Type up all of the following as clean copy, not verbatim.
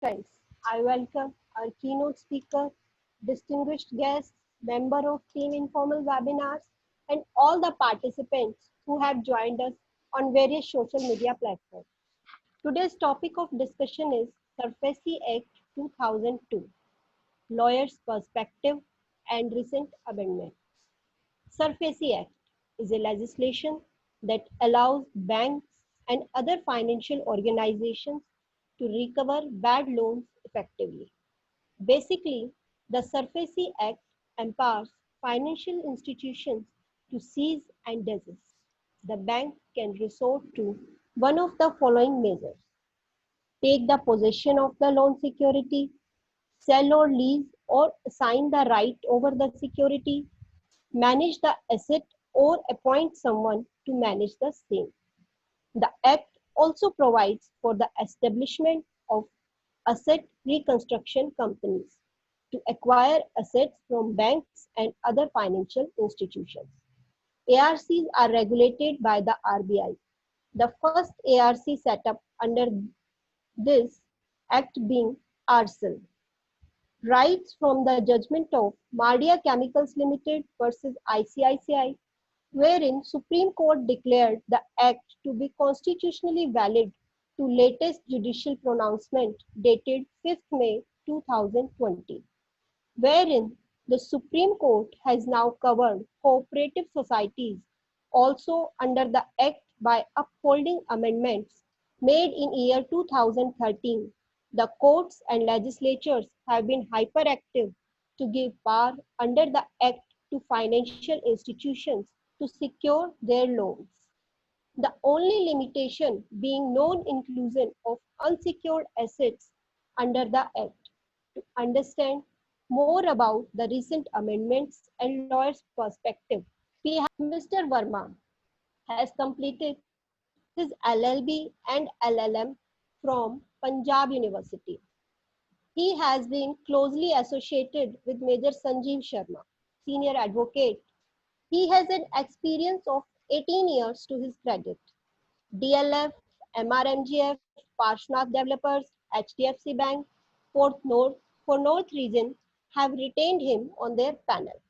friends, I welcome our keynote speaker, distinguished guests, member of Team Informal Webinars, and all the participants who have joined us on various social media platforms. Today's topic of discussion is SURFACE Act 2002, Lawyer's Perspective and Recent Amendments. SURFACE Act is a legislation that allows banks and other financial organizations to recover bad loans effectively. Basically, the SURFACE Act empowers financial institutions to seize and desist. The bank can resort to one of the following measures: take the possession of the loan security, sell or lease or assign the right over the security, manage the asset, or appoint someone to manage the same. The Act also provides for the establishment of asset reconstruction companies to acquire assets from banks and other financial institutions. ARCs are regulated by the RBI. The first ARC set up under this Act being ARCL. Rights from the judgment of Mardia Chemicals Limited versus ICICI, wherein Supreme Court declared the Act to be constitutionally valid to latest judicial pronouncement dated 5th May 2020, wherein the Supreme Court has now covered cooperative societies also under the Act by upholding amendments made in year 2013. The courts and legislatures have been hyperactive to give power under the Act to financial institutions to secure their loans. The only limitation being non-inclusion of unsecured assets under the Act. To understand more about the recent amendments and lawyers' perspective, we have Mr. Verma has completed his LLB and LLM from Punjab University. He has been closely associated with Major Sanjeev Sharma, senior advocate. He has an experience of 18 years to his credit. DLF, MRMGF, Parshnath Developers, HDFC Bank, for North region have retained him on their panel.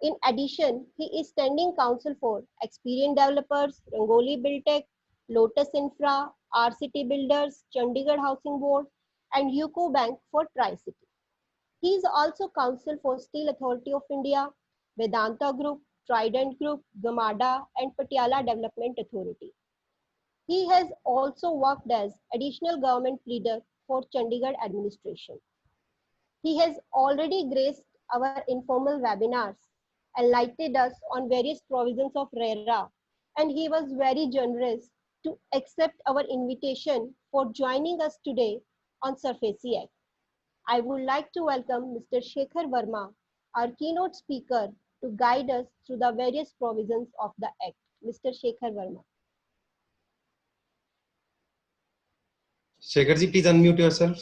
In addition, he is standing counsel for Experian Developers, Rangoli Buildtech, Lotus Infra, RCT Builders, Chandigarh Housing Board, and UCO Bank for Tri-City. He is also counsel for Steel Authority of India, Vedanta Group, Trident Group, Gamada, and Patiala Development Authority. He has also worked as additional government pleader for Chandigarh administration. He has already graced our informal webinars, enlightened us on various provisions of RERA, and he was very generous to accept our invitation for joining us today on SURFACE Act. I would like to welcome Mr. Shekhar Verma, our keynote speaker, to guide us through the various provisions of the Act. Mr. Shekhar Verma. Shekhar ji, please unmute yourself.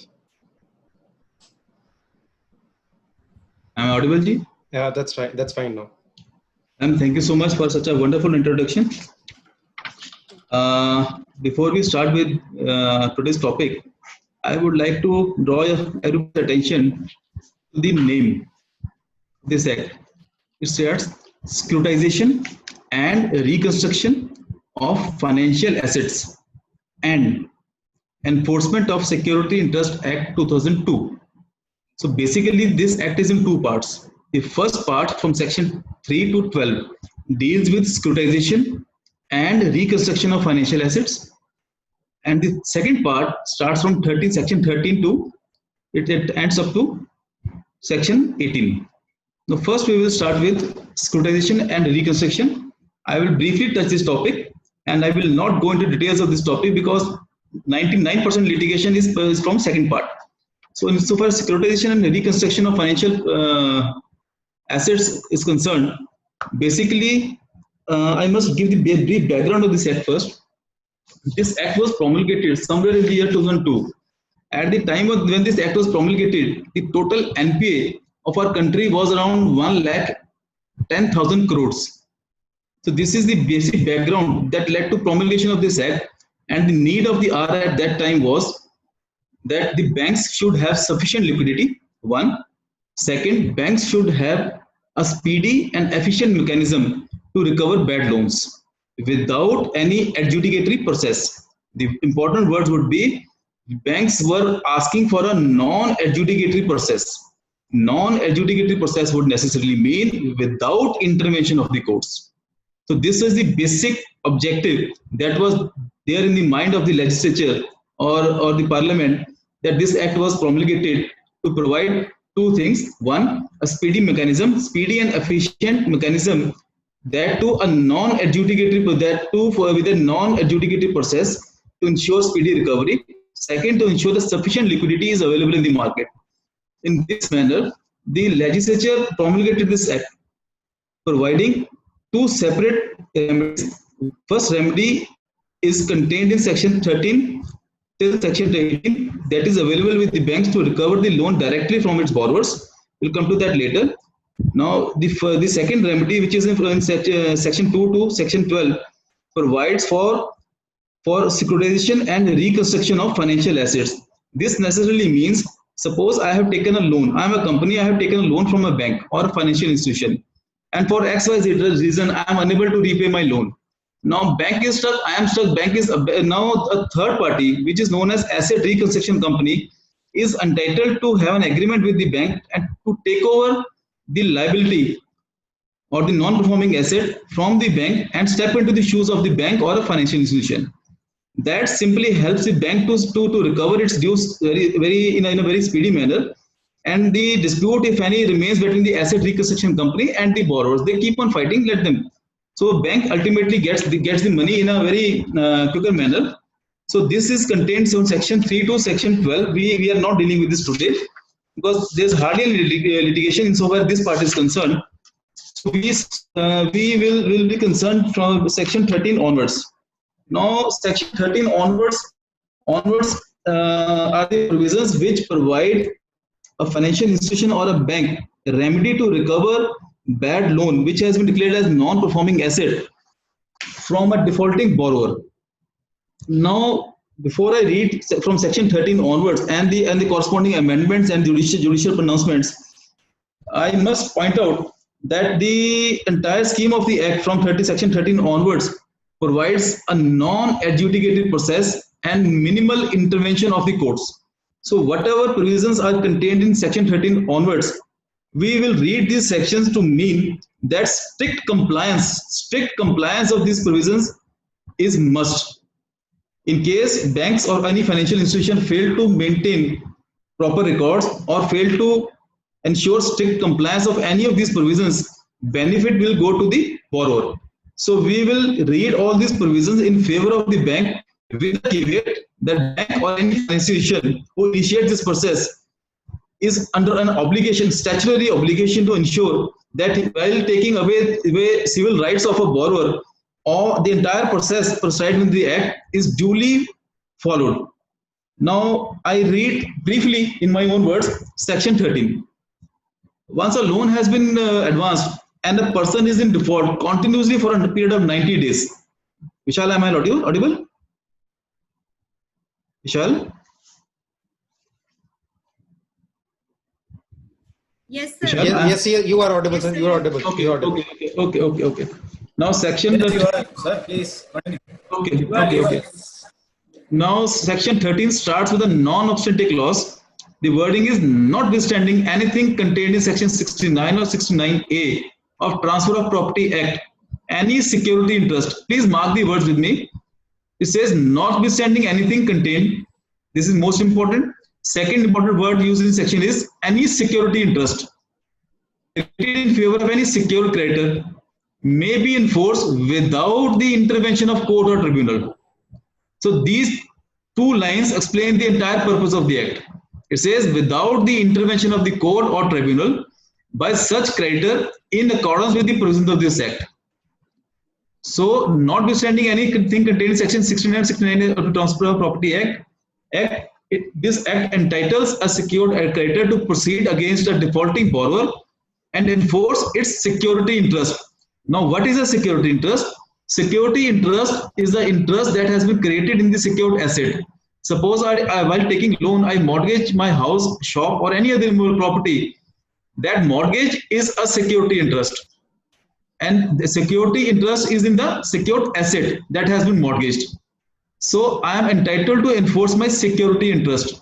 Am I audible, ji? Yeah, that's right. That's fine now. Thank you so much for such a wonderful introduction. Before we start with today's topic, I would like to draw everyone's attention to the name of this act. It states Securitization and Reconstruction of Financial Assets and Enforcement of Security Interest Act 2002. So basically this act is in two parts. The first part from section 3 to 12 deals with securitization and reconstruction of financial assets, and the second part starts from section 13 to it ends up to section 18. Now first we will start with securitization and reconstruction. I will briefly touch this topic and I will not go into details of this topic because 99% litigation is from second part. So insofar as securitization and reconstruction of financial assets is concerned, basically I must give the brief background of this act first. This act was promulgated somewhere in the year 2002. At the time when this act was promulgated, the total NPA of our country was around 1,10,000 crores. So this is the basic background that led to promulgation of this act, and the need of the hour at that time was that the banks should have sufficient liquidity. One. Second, banks should have a speedy and efficient mechanism to recover bad loans without any adjudicatory process. The important words would be banks were asking for a non-adjudicatory process. Non-adjudicatory process would necessarily mean without intervention of the courts. So this is the basic objective that was there in the mind of the legislature or the parliament, that this act was promulgated to provide two things. One, a speedy mechanism, speedy and efficient mechanism, that to a non-adjudicatory, that to with a non-adjudicatory process to ensure speedy recovery. Second, to ensure that sufficient liquidity is available in the market. In this manner, the legislature promulgated this act, providing two separate remedies. First remedy is contained in section 13 till section 18, that is available with the banks to recover the loan directly from its borrowers. We'll come to that later. Now, the second remedy, which is in section 2 to section 12, provides for securitization and reconstruction of financial assets. This necessarily means, suppose I have taken a loan, I am a company, I have taken a loan from a bank or a financial institution, and for XYZ reason, I am unable to repay my loan. Now bank is stuck, I am stuck, bank is now a third party, which is known as asset reconstruction company, is entitled to have an agreement with the bank and to take over the liability or the non-performing asset from the bank and step into the shoes of the bank or a financial institution. That simply helps the bank to recover its dues in a very speedy manner. And the dispute, if any, remains between the asset reconstruction company and the borrowers. They keep on fighting, let them. So bank ultimately gets the money in a very quicker manner. So this is contained from section 3 to section 12. We are not dealing with this today because there's hardly any litigation insofar this part is concerned. So we will be concerned from section 13 onwards. Now section 13 onwards are the provisions which provide a financial institution or a bank a remedy to recover bad loan which has been declared as non-performing asset from a defaulting borrower. Now, before I read from section 13 onwards and the corresponding amendments and judicial pronouncements, I must point out that the entire scheme of the Act from section 13 onwards provides a non-adjudicated process and minimal intervention of the courts. So whatever provisions are contained in section 13 onwards, we will read these sections to mean that strict compliance of these provisions is must. In case banks or any financial institution fail to maintain proper records or fail to ensure strict compliance of any of these provisions, benefit will go to the borrower. So we will read all these provisions in favor of the bank with the caveat that bank or any institution who initiates this process is under an obligation, statutory obligation, to ensure that while taking away civil rights of a borrower, or the entire process prescribed in the Act is duly followed. Now I read briefly in my own words section 13. Once a loan has been advanced and a person is in default continuously for a period of 90 days. Vishal, am I audible? Vishal? Yes, sir. Vishal, Yes, you are audible, sir. You are audible. Okay, You are audible. okay. Now section. Yes, you are, sir, please continue. Okay. Now section 13 starts with a non-obstante clause. The wording is notwithstanding anything contained in section 69 or 69A of Transfer of Property Act, any security interest. Please mark the words with me. It says notwithstanding anything contained. This is most important. Second important word used in section is any security interest in favor of any secured creditor may be enforced without the intervention of court or tribunal. So these two lines explain the entire purpose of the Act. It says without the intervention of the court or tribunal by such creditor in accordance with the provisions of this Act. So notwithstanding anything contained in section 69 of the Transfer of Property Act, this Act entitles a secured creditor to proceed against a defaulting borrower and enforce its security interest. Now, what is a security interest? Security interest is the interest that has been created in the secured asset. Suppose while taking loan, I mortgage my house, shop, or any other immovable property. That mortgage is a security interest, and the security interest is in the secured asset that has been mortgaged. So I am entitled to enforce my security interest.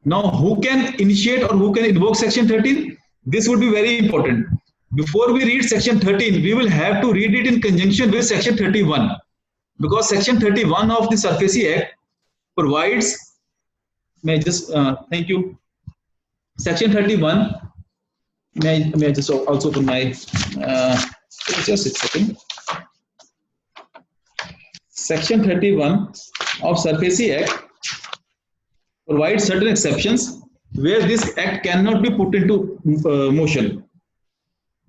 Now, who can initiate or who can invoke Section 13? This would be very important. Before we read Section 13, we will have to read it in conjunction with Section 31, because Section 31 of the SARFAESI Act provides, may I just, thank you. Section 31, may I just also open my, just a second. Section 31 of SARFAESI Act provides certain exceptions where this act cannot be put into motion.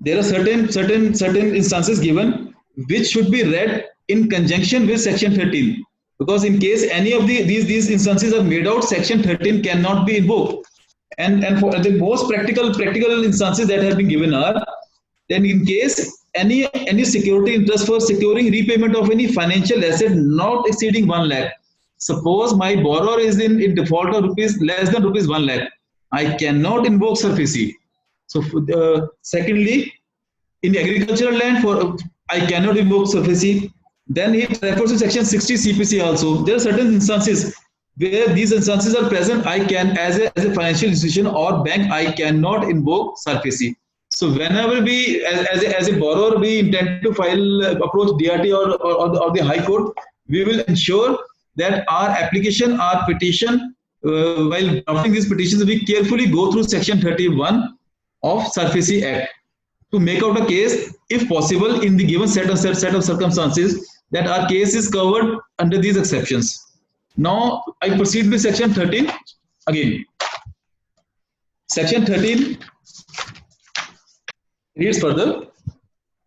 There are certain instances given which should be read in conjunction with Section 13, because in case any of these instances are made out, Section 13 cannot be invoked. And for the most practical instances that have been given are, then in case any security interest for securing repayment of any financial asset not exceeding 1 lakh. Suppose my borrower is in default of less than rupees 1 lakh, I cannot invoke SARFAESI. So secondly, in agricultural land, I cannot invoke SARFAESI. Then it refers to Section 60 CPC also. There are certain instances where these instances are present. I can, as a financial institution or bank, I cannot invoke SARFAESI. So whenever we, as a borrower, we intend to approach DRT or the High Court, we will ensure that our application, our petition, while drafting these petitions, we carefully go through Section 31 of SARFAESI Act to make out a case, if possible, in the given set of circumstances, that our case is covered under these exceptions. Now I proceed with Section 13 again. Section 13 reads further.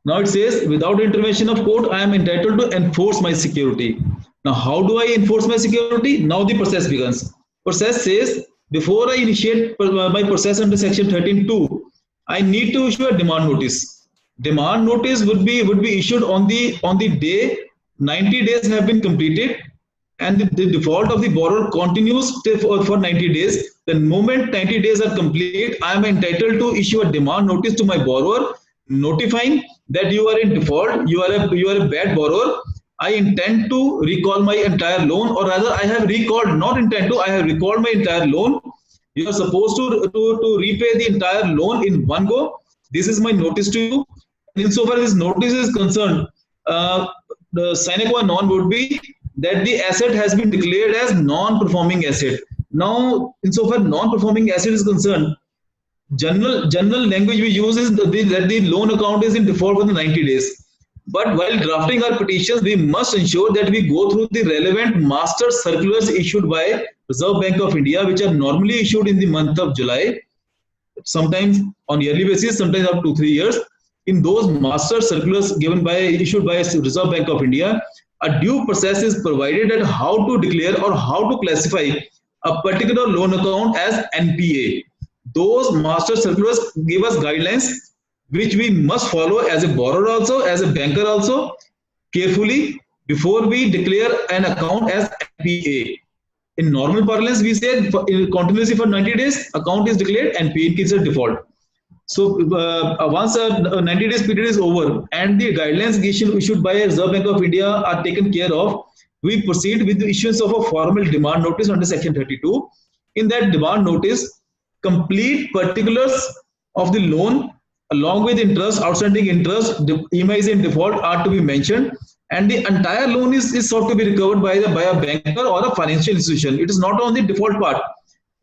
Now it says, without intervention of court, I am entitled to enforce my security. Now, how do I enforce my security? Now the process begins. Process says, before I initiate my process under Section 13(2), I need to issue a demand notice. Demand notice would be issued on the day 90 days have been completed, and the default of the borrower continues for 90 days. The moment 90 days are complete, I am entitled to issue a demand notice to my borrower, notifying that you are in default, you are a bad borrower. I intend to recall my entire loan, or rather I have recalled, not intend to, I have recalled my entire loan. You are supposed to repay the entire loan in one go. This is my notice to you. Insofar as this notice is concerned, the sine qua non would be that the asset has been declared as non-performing asset. Now, insofar non-performing asset is concerned, general language we use is that the loan account is in default within 90 days. But while drafting our petitions, we must ensure that we go through the relevant master circulars issued by Reserve Bank of India, which are normally issued in the month of July, sometimes on yearly basis, sometimes up to 3 years. In those master circulars issued by Reserve Bank of India, a due process is provided at how to declare or how to classify a particular loan account as NPA. Those master circulars give us guidelines which we must follow as a borrower also, as a banker also, carefully before we declare an account as NPA. In normal parlance, we say continuously for 90 days, account is declared NPA in case of default. So once a 90 days period is over and the guidelines issued by Reserve Bank of India are taken care of, we proceed with the issuance of a formal demand notice under Section 32. In that demand notice, complete particulars of the loan along with interest, outstanding interest, the EMIs in default are to be mentioned, and the entire loan is sought to be recovered by a banker or a financial institution. It is not on the default part.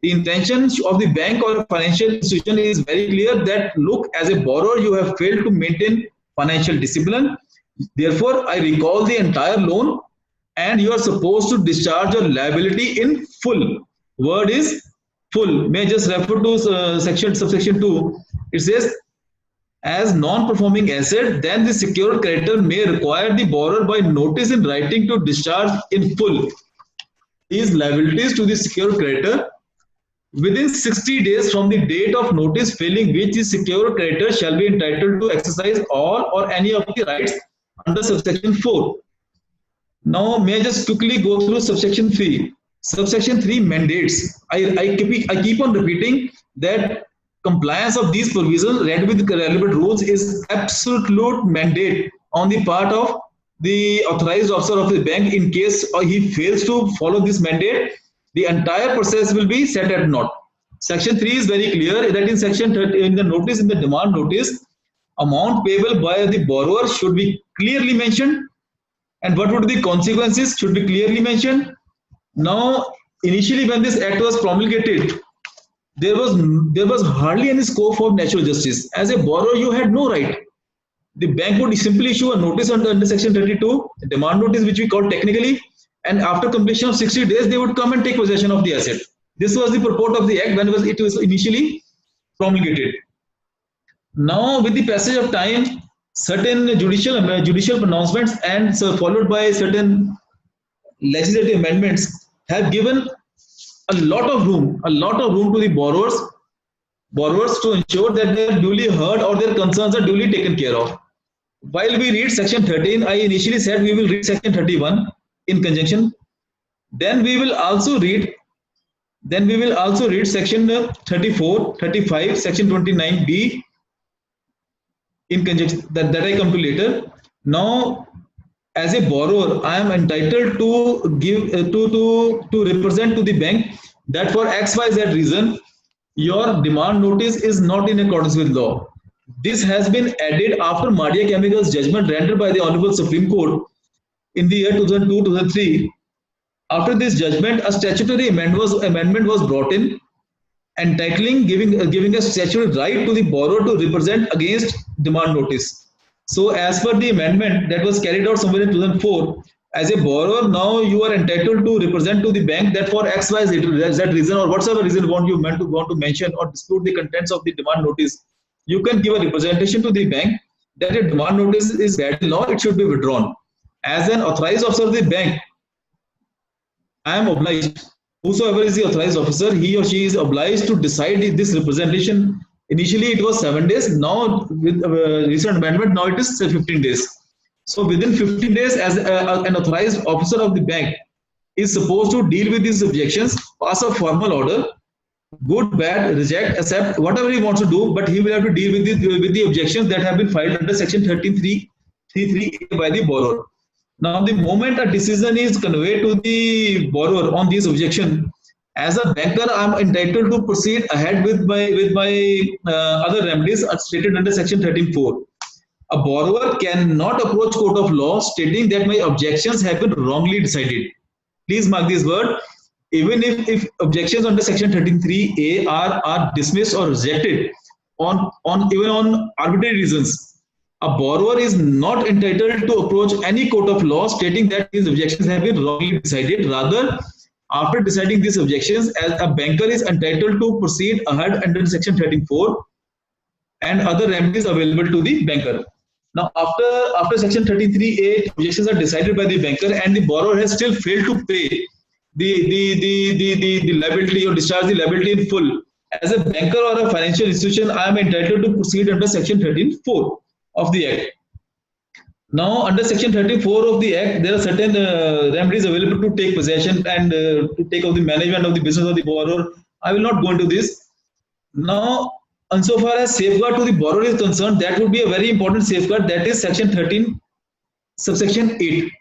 The intention of the bank or a financial institution is very clear that, look, as a borrower, you have failed to maintain financial discipline. Therefore, I recall the entire loan and you are supposed to discharge your liability in full. Word is full. May I just refer to subsection 2. It says, as non-performing asset, then the secured creditor may require the borrower by notice in writing to discharge in full these liabilities to the secured creditor within 60 days from the date of notice, failing which the secured creditor shall be entitled to exercise all or any of the rights under subsection 4. Now, may I just quickly go through subsection 3. Subsection 3 mandates. I keep on repeating that compliance of these provisions read with relevant rules is absolute mandate on the part of the authorized officer of the bank. In case he fails to follow this mandate, the entire process will be set at naught. Section 3 is very clear that in section 30, in the notice, in the demand notice, amount payable by the borrower should be clearly mentioned, and what would be the consequences should be clearly mentioned. Now, initially when this act was promulgated, there was hardly any scope for natural justice. As a borrower, you had no right. The bank would simply issue a notice under section 32, a demand notice, which we call technically, and after completion of 60 days, they would come and take possession of the asset. This was the purport of the act when it was initially promulgated. Now, with the passage of time, certain judicial pronouncements and followed by certain legislative amendments have given a lot of room to the borrowers to ensure that they are duly heard or their concerns are duly taken care of. While we read section 13, I initially said we will read section 31 in conjunction. Then we will also read section 34, 35, section 29B in conjunction, that I come to later. Now, as a borrower, I am entitled to give to represent to the bank that for XYZ reason, your demand notice is not in accordance with law. This has been added after Madia Chemicals judgment rendered by the Honorable Supreme Court in the year 2002-2003. After this judgment, a statutory amendment was brought in, entitling giving a statutory right to the borrower to represent against demand notice. So as per the amendment that was carried out somewhere in 2004, as a borrower, now you are entitled to represent to the bank that for XYZ reason or whatever reason you want to mention or dispute the contents of the demand notice, you can give a representation to the bank that a demand notice is bad in law, it should be withdrawn. As an authorized officer of the bank, I am obliged, whosoever is the authorized officer, he or she is obliged to decide this representation. Initially it was 7 days, now with recent amendment, now it is 15 days. So within 15 days, as an authorized officer of the bank is supposed to deal with these objections, pass a formal order, good, bad, reject, accept, whatever he wants to do, but he will have to deal with the objections that have been filed under section 13.3.3 by the borrower. Now, the moment a decision is conveyed to the borrower on this objection, as a banker, I am entitled to proceed ahead with my other remedies stated under section 13.4. A borrower cannot approach court of law stating that my objections have been wrongly decided. Please mark this word. Even if objections under section 13.3a are dismissed or rejected even on arbitrary reasons, a borrower is not entitled to approach any court of law stating that these objections have been wrongly decided. Rather, after deciding these objections, as a banker is entitled to proceed ahead under section 13.4 and other remedies available to the banker. Now, after section 13.3a, objections are decided by the banker and the borrower has still failed to pay the liability or discharge the liability in full. As a banker or a financial institution, I am entitled to proceed under section 13.4 of the Act. Now, under section 13.4 of the Act, there are certain remedies available to take possession and to take over the management of the business of the borrower. I will not go into this. Now, insofar as safeguard to the borrower is concerned, that would be a very important safeguard, that is section 13, subsection 8.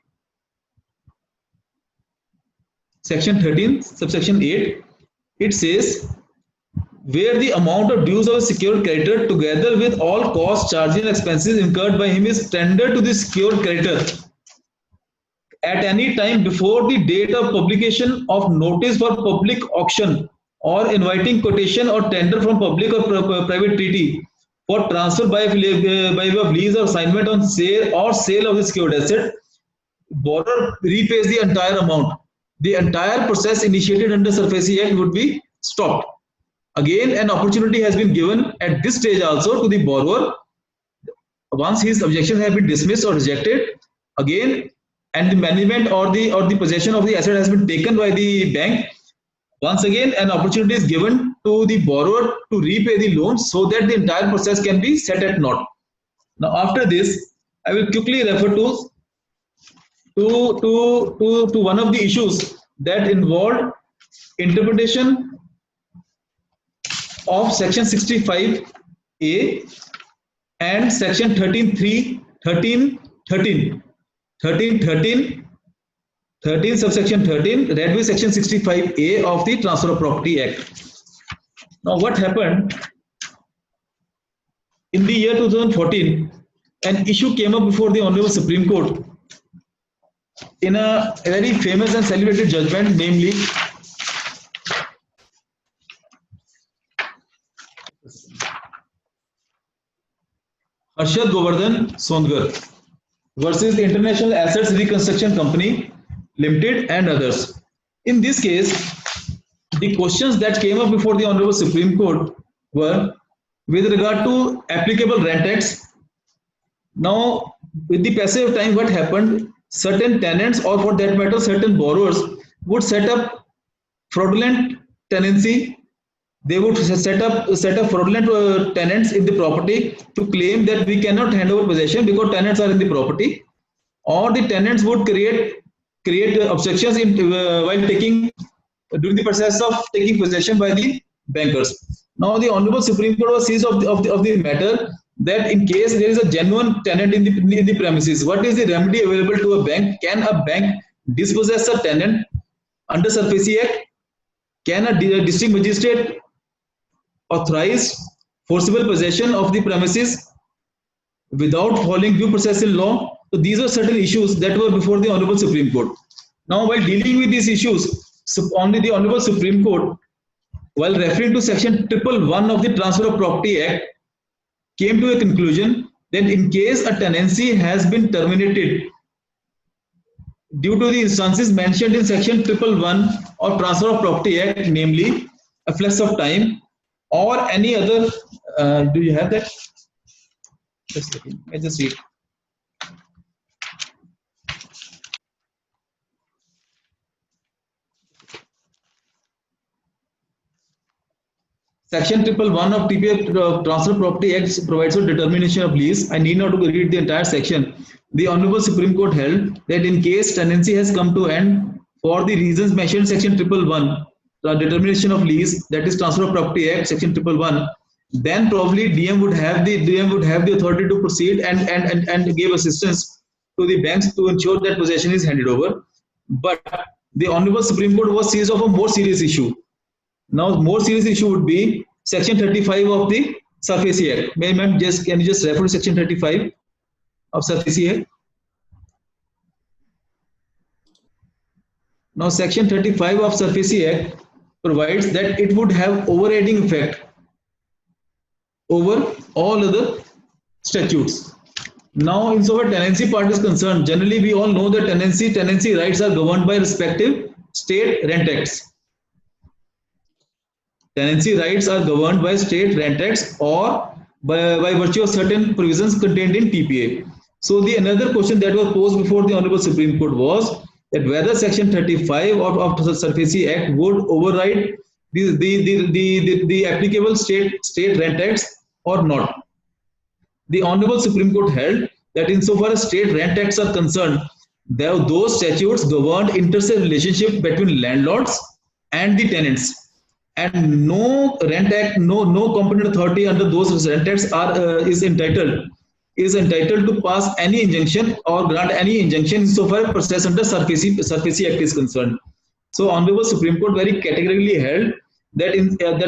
Section 13, subsection 8, it says, where the amount of dues of a secured creditor together with all costs, charges and expenses incurred by him is tendered to the secured creditor at any time before the date of publication of notice for public auction or inviting quotation or tender from public or private treaty for transfer by way of lease or assignment on sale of the secured asset, borrower repays the entire amount. The entire process initiated under SARFAESI Act would be stopped. Again, an opportunity has been given at this stage also to the borrower, once his objections have been dismissed or rejected, again, and the management or the possession of the asset has been taken by the bank, once again an opportunity is given to the borrower to repay the loan so that the entire process can be set at naught. Now, after this, I will quickly refer to one of the issues that involved interpretation of section 65A and section 13 subsection 13 read with section 65A of the Transfer of Property Act. Now what happened? In the year 2014, an issue came up before the Honorable Supreme Court in a very famous and celebrated judgment, namely Harshad Govardhan Sondgar versus the International Assets Reconstruction Company Limited and others. In this case, the questions that came up before the Honorable Supreme Court were with regard to applicable rent acts. Now, with the passage of time, what happened? Certain tenants, or for that matter, certain borrowers, would set up fraudulent tenancy. They would set up fraudulent tenants in the property to claim that we cannot hand over possession because tenants are in the property, or the tenants would create obstructions while during the process of taking possession by the bankers. Now the Honorable Supreme Court was seized of the matter that in case there is a genuine tenant in the premises, what is the remedy available to a bank? Can a bank dispossess a tenant under SARFAESI Act? Can a district magistrate authorize forcible possession of the premises without following due process in law? So these are certain issues that were before the Honorable Supreme Court. Now, while dealing with these issues, only the Honorable Supreme Court, while referring to section 111 of the Transfer of Property Act, came to a conclusion that in case a tenancy has been terminated due to the instances mentioned in section 111 of Transfer of Property Act, namely a flex of time or any other, do you have that? Just a second, I just read. Section 111 of TPA Transfer Property Act provides for determination of lease. I need not to read the entire section. The Honorable Supreme Court held that in case tenancy has come to end for the reasons mentioned in section 111, the determination of lease, that is Transfer of Property Act section 111, then probably DM would have the authority to proceed and give assistance to the banks to ensure that possession is handed over. But the Honorable Supreme Court was seized of a more serious issue. Now, more serious issue would be section 35 of the SARFAESI Act. Ma'am, can you just refer to section 35 of SARFAESI Act? Now, section 35 of SARFAESI Act provides that it would have overriding effect over all other statutes. Now, insofar tenancy part is concerned, generally we all know that tenancy rights are governed by respective state rent acts. Tenancy rights are governed by state rent acts or by virtue of certain provisions contained in TPA. So the another question that was posed before the Honorable Supreme Court was that whether section 35 of the SARFAESI Act would override the applicable state rent acts or not. The Honorable Supreme Court held that insofar as state rent acts are concerned, those statutes governed interstate relationship between landlords and the tenants. And no rent act, no competent authority under those rent acts is entitled to pass any injunction or grant any injunction insofar as process under SARFAESI Act is concerned. So, Honorable Supreme Court very categorically held that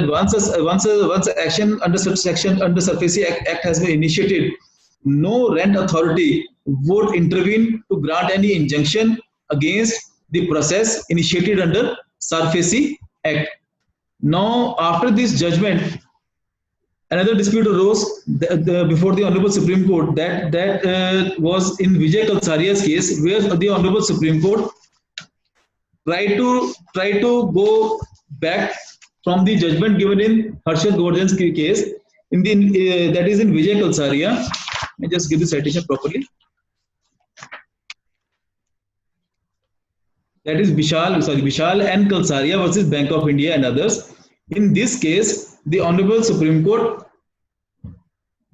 once action under subsection under SARFAESI Act has been initiated, no rent authority would intervene to grant any injunction against the process initiated under SARFAESI Act. Now, after this judgment, another dispute arose before the Honorable Supreme Court that was in Vijay Kalsaria's case, where the Honorable Supreme Court tried to go back from the judgment given in Harshad Govardhan's case. That is in Vijay Kalsaria. Let me just give the citation properly. That is Vishal and Kalsaria versus Bank of India and others. In this case, the Honorable Supreme Court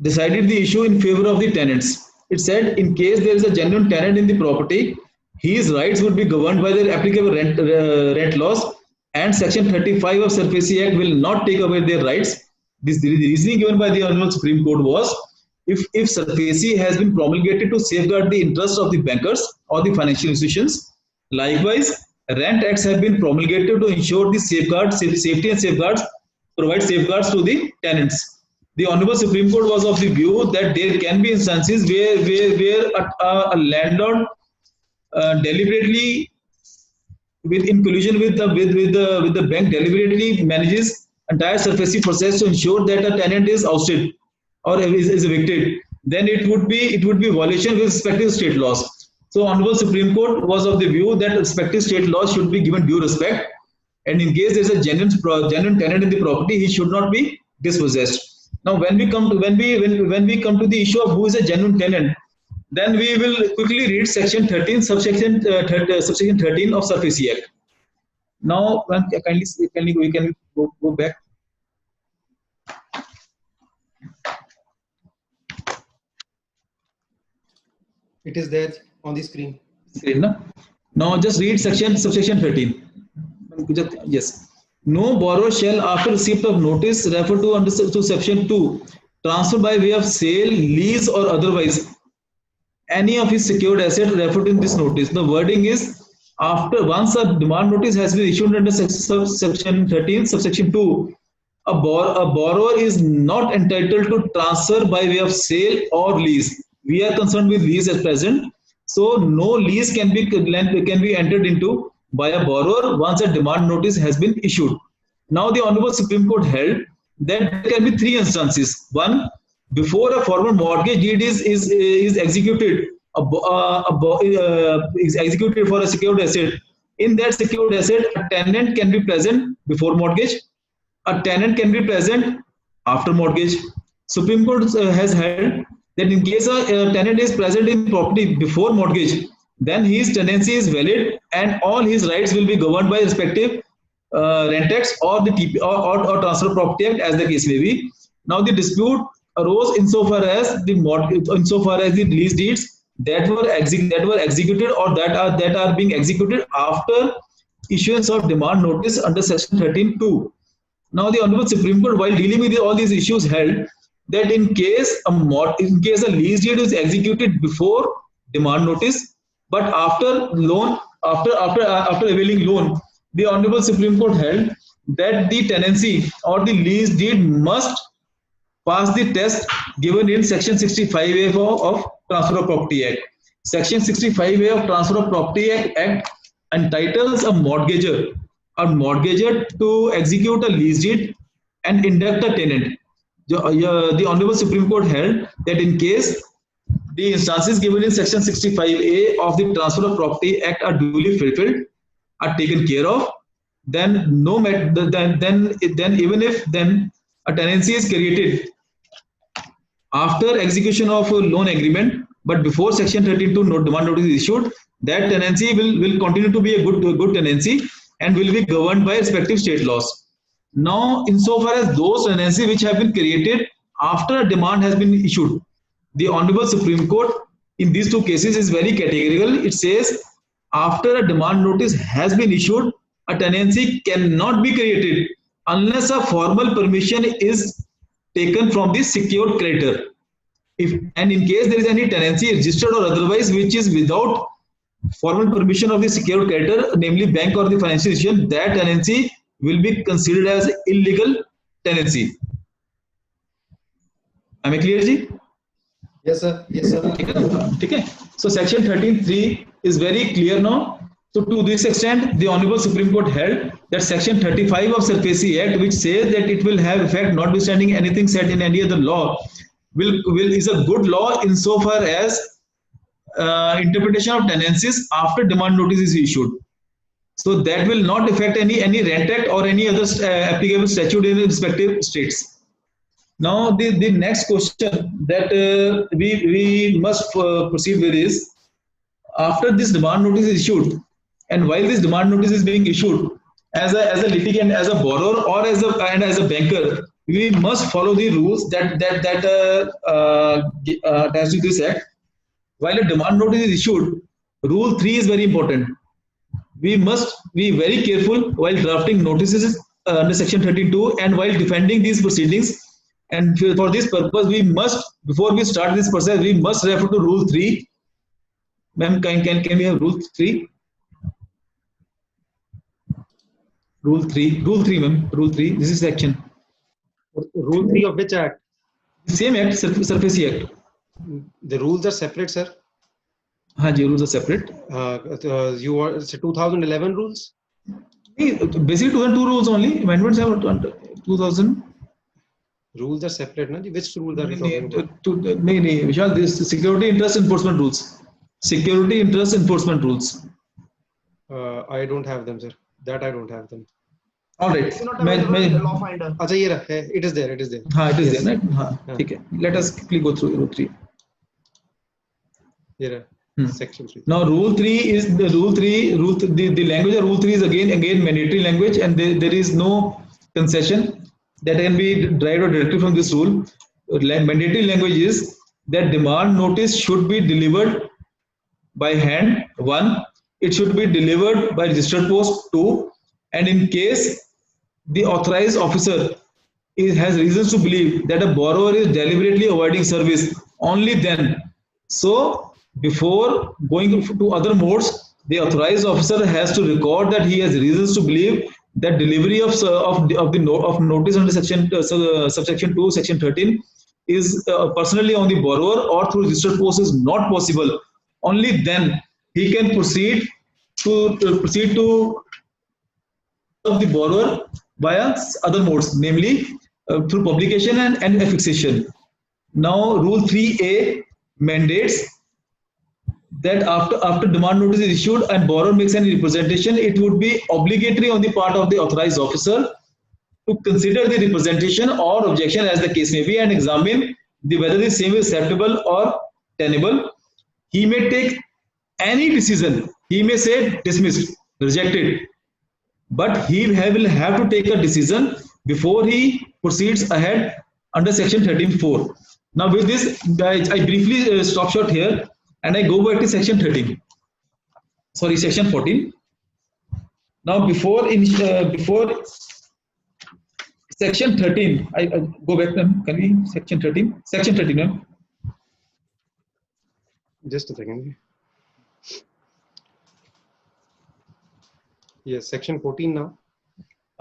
decided the issue in favor of the tenants. It said in case there is a genuine tenant in the property, his rights would be governed by the applicable rent laws and Section 35 of SARFAESI Act will not take away their rights. This the reasoning given by the Honorable Supreme Court was, if SARFAESI has been promulgated to safeguard the interests of the bankers or the financial institutions, likewise, rent acts have been promulgated to ensure the safety and safeguards, provide safeguards to the tenants. The Honorable Supreme Court was of the view that there can be instances where a landlord deliberately, in collusion with the bank, deliberately manages entire SARFAESI process to ensure that a tenant is ousted or is evicted. Then it would be violation with respective state laws. So Honorable Supreme Court was of the view that respective state laws should be given due respect, and in case there is a genuine tenant in the property, he should not be dispossessed. Now, when we come to the issue of who is a genuine tenant, then we will quickly read Section 13, subsection 13 of SARFAESI Act. Now, kindly we can go back. It is there on the screen. Now, just read subsection 13. Yes. No borrower shall, after receipt of notice referred to under section 2, transfer by way of sale, lease, or otherwise any of his secured asset referred in this notice. The wording is, once a demand notice has been issued under section 13, subsection 2, a borrower is not entitled to transfer by way of sale or lease. We are concerned with lease at present, so no lease can be entered into by a borrower once a demand notice has been issued. Now, the Honorable Supreme Court held that there can be three instances. One, before a formal mortgage deed is executed, is executed for a secured asset. In that secured asset, a tenant can be present before mortgage. A tenant can be present after mortgage. Supreme Court has held that in case a tenant is present in property before mortgage, then his tenancy is valid and all his rights will be governed by respective Rent Acts or the or Transfer of Property Act, as the case may be. Now, the dispute arose insofar as the lease deeds that were executed or that are being executed after issuance of demand notice under section 13(2). Now, the Honorable Supreme Court, while dealing with all these issues, held that in case a lease deed is executed before demand notice, but after availing loan, the Honorable Supreme Court held that the tenancy or the lease deed must pass the test given in Section 65A of Transfer of Property Act. Section 65A of Transfer of Property Act entitles a mortgager to execute a lease deed and induct a tenant. The Honorable Supreme Court held that in case the instances given in Section 65A of the Transfer of Property Act are duly fulfilled, are taken care of, then even if a tenancy is created after execution of a loan agreement, but before Section 13(2) demand notice is issued, that tenancy will continue to be a good tenancy and will be governed by respective state laws. Now, insofar as those tenancy which have been created after a demand has been issued, the Honorable Supreme Court in these two cases is very categorical. It says after a demand notice has been issued, a tenancy cannot be created unless a formal permission is taken from the secured creditor. And in case there is any tenancy registered or otherwise which is without formal permission of the secured creditor, namely bank or the financial institution, that tenancy will be considered as illegal tenancy. Am I clear, Ji? Yes, sir. Yes, sir. Okay. So Section 13(3) is very clear now. So to this extent, the Honorable Supreme Court held that Section 35 of SARFAESI Act, which says that it will have effect notwithstanding anything said in any other law, is a good law insofar as interpretation of tenancies after demand notice is issued. So that will not affect any Rent Act or any other applicable statute in respective states. Now, the next question that we must proceed with is, after this demand notice is issued, and while this demand notice is being issued, as a litigant, as a borrower, or as a banker, we must follow the rules that attached to this act. While a demand notice is issued, Rule 3 is very important. we must be very careful while drafting notices under section 13(2) and while defending these proceedings. And for this purpose, we must, before we start this process, we must refer to Rule 3. Ma'am, can we have Rule 3? Rule 3, ma'am. Rule 3. This is section. Rule 3 of which act? Same act, SURFACE Act. The rules are separate, sir. हाँ जी, rules are separate. You are 2011 rules? Basically 2002 rules only. Amendments have 2000. Rules are separate, na? Which rules are you talking about? No, Vishal, this security interest enforcement rules. Security interest enforcement rules. I don't have them, sir. That I don't have them. All right. It's not available in the law finder. Acha, ye raha hai. It is there. It is there. हाँ, it is Yes. there, right? हाँ, ठीक है. Let us quickly go through Rule 3. Ye raha. Section 3. Now, Rule 3 is the Rule 3. The language of Rule 3 is again mandatory language, and there is no concession that can be derived or directly from this rule. Mandatory language is that demand notice should be delivered by hand. 1. It should be delivered by registered post. 2. And in case the authorized officer has reasons to believe that a borrower is deliberately avoiding service, only then. So before going to other modes, the authorized officer has to record that he has reasons to believe that delivery of notice under subsection 2, section 13 is personally on the borrower or through registered post is not possible. Only then he can proceed to of the borrower via other modes, namely through publication and affixation. Now, Rule 3A mandates that after demand notice is issued and borrower makes any representation, it would be obligatory on the part of the authorized officer to consider the representation or objection as the case may be and examine whether the same is acceptable or tenable. He may take any decision. He may say dismissed, rejected, but he will have to take a decision before he proceeds ahead under section 13(4). Now with this, I briefly stop short here and I go back to section 14. Now before section 13, I go back. Can we section 13? Section 13. Just a second. Yes, section 14 now.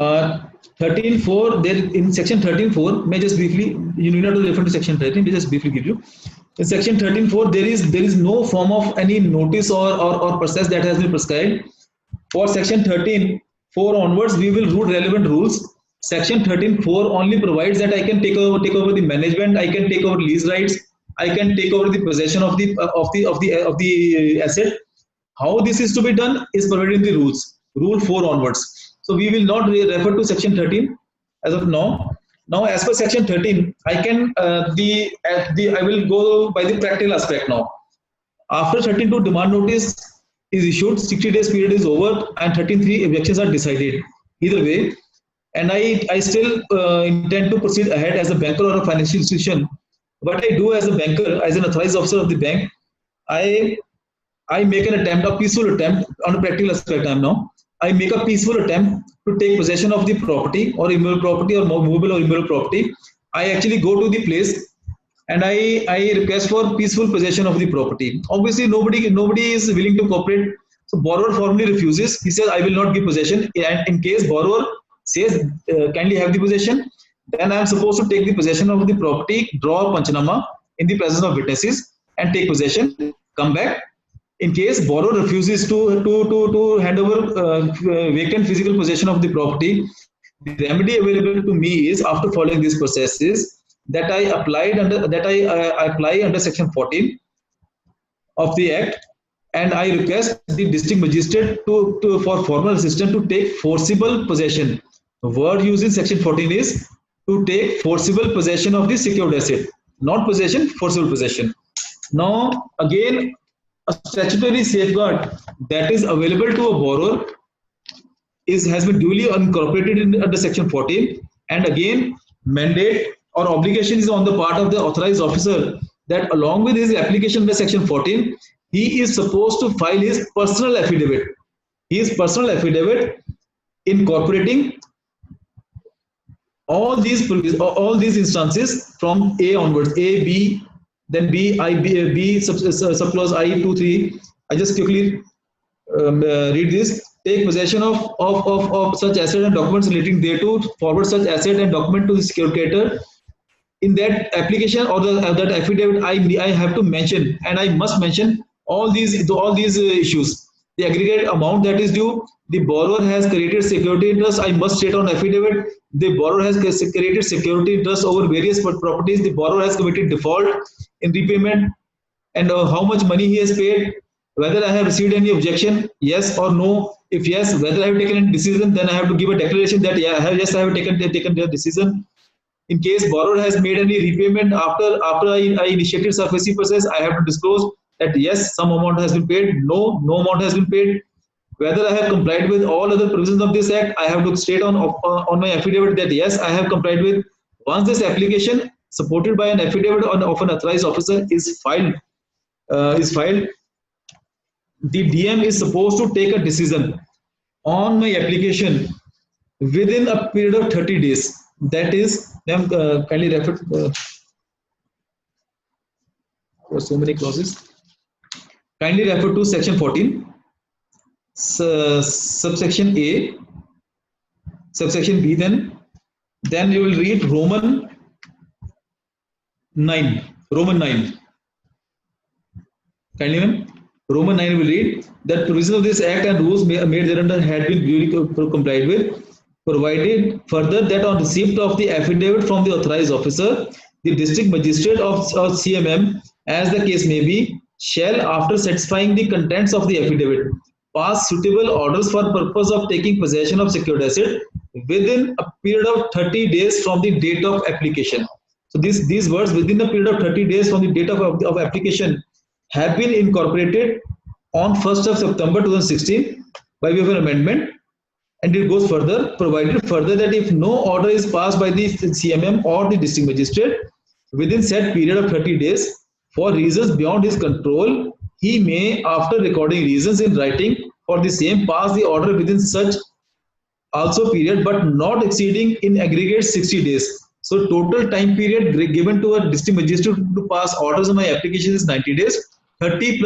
13(4), there in section 13(4), may just briefly, you need not to refer to section 13, we just briefly give you. In section 13(4), there is no form of any notice or process that has been prescribed. For section 13(4) onwards, we will read relevant rules. Section 13(4) only provides that I can take over the management, I can take over lease rights, I can take over the possession of the asset. How this is to be done is provided in the rules. Rule 4 onwards. So we will not refer to section 13 as of now. Now, as per section 13, I can I will go by the practical aspect now. After 13(2), demand notice is issued, 60 days period is over, and 13(3) objections are decided. Either way, and I still intend to proceed ahead as a banker or a financial institution. What I do as a banker, as an authorized officer of the bank, I make an attempt, a peaceful attempt on a practical aspect. I make a peaceful attempt to take possession of the property or immovable property or movable or immovable property. I actually go to the place and I request for peaceful possession of the property. Obviously, nobody is willing to cooperate. So borrower formally refuses. He says, I will not give possession. And in case borrower says, kindly have the possession, then I am supposed to take the possession of the property, draw a panchanama in the presence of witnesses and take possession, come back. In case borrower refuses to hand over vacant physical possession of the property, the remedy available to me is, after following this process, is that I apply under section 14 of the Act, and I request the district magistrate for formal assistance to take forcible possession. The word used in section 14 is to take forcible possession of the secured asset, not possession, forcible possession. Now again, a statutory safeguard that is available to a borrower has been duly incorporated under section 14, and again mandate or obligation is on the part of the authorized officer that along with his application under section 14, he is supposed to file his personal affidavit. his personal affidavit incorporating all these instances from A onwards, A, B, then B, I, B, subclause I, 2, 3. I just quickly read this. Take possession of such asset and documents relating thereto, forward such asset and document to the securitator. In that application or that affidavit, I have to mention, and I must mention all these issues. The aggregate amount that is due, the borrower has created security interest, I must state on affidavit. The borrower has created security interest over various properties. The borrower has committed default in repayment, and how much money he has paid. Whether I have received any objection, yes or no. If yes, whether I have taken any decision, then I have to give a declaration that yeah, I have taken the decision. In case borrower has made any repayment after I initiated SARFAESI process, I have to disclose that yes, some amount has been paid, no amount has been paid. Whether I have complied with all other provisions of this act, I have to state on my affidavit that yes, I have complied with. Once this application supported by an affidavit of an authorized officer is filed, the DM is supposed to take a decision on my application within a period of 30 days. That is, kindly refer so many clauses. Kindly refer to section 14, subsection A, subsection B. Then you will read Roman 9. Kindly, ma'am. Roman 9 will read that provisions of this act and rules made thereunder had been duly complied with, provided further that on receipt of the affidavit from the authorized officer, the district magistrate of CMM, as the case may be, shall, after satisfying the contents of the affidavit, pass suitable orders for purpose of taking possession of secured asset within a period of 30 days from the date of application. So these words, within a period of 30 days from the date of application, have been incorporated on 1st of September 2016 by way of an amendment, and it goes further, provided further that if no order is passed by the CMM or the district magistrate within said period of 30 days for reasons beyond his control, he may, after recording reasons in writing for the same, pass the order within such also period, but not exceeding in aggregate 60 days. So total time period given to a district magistrate to pass orders on my application is 90 days, 60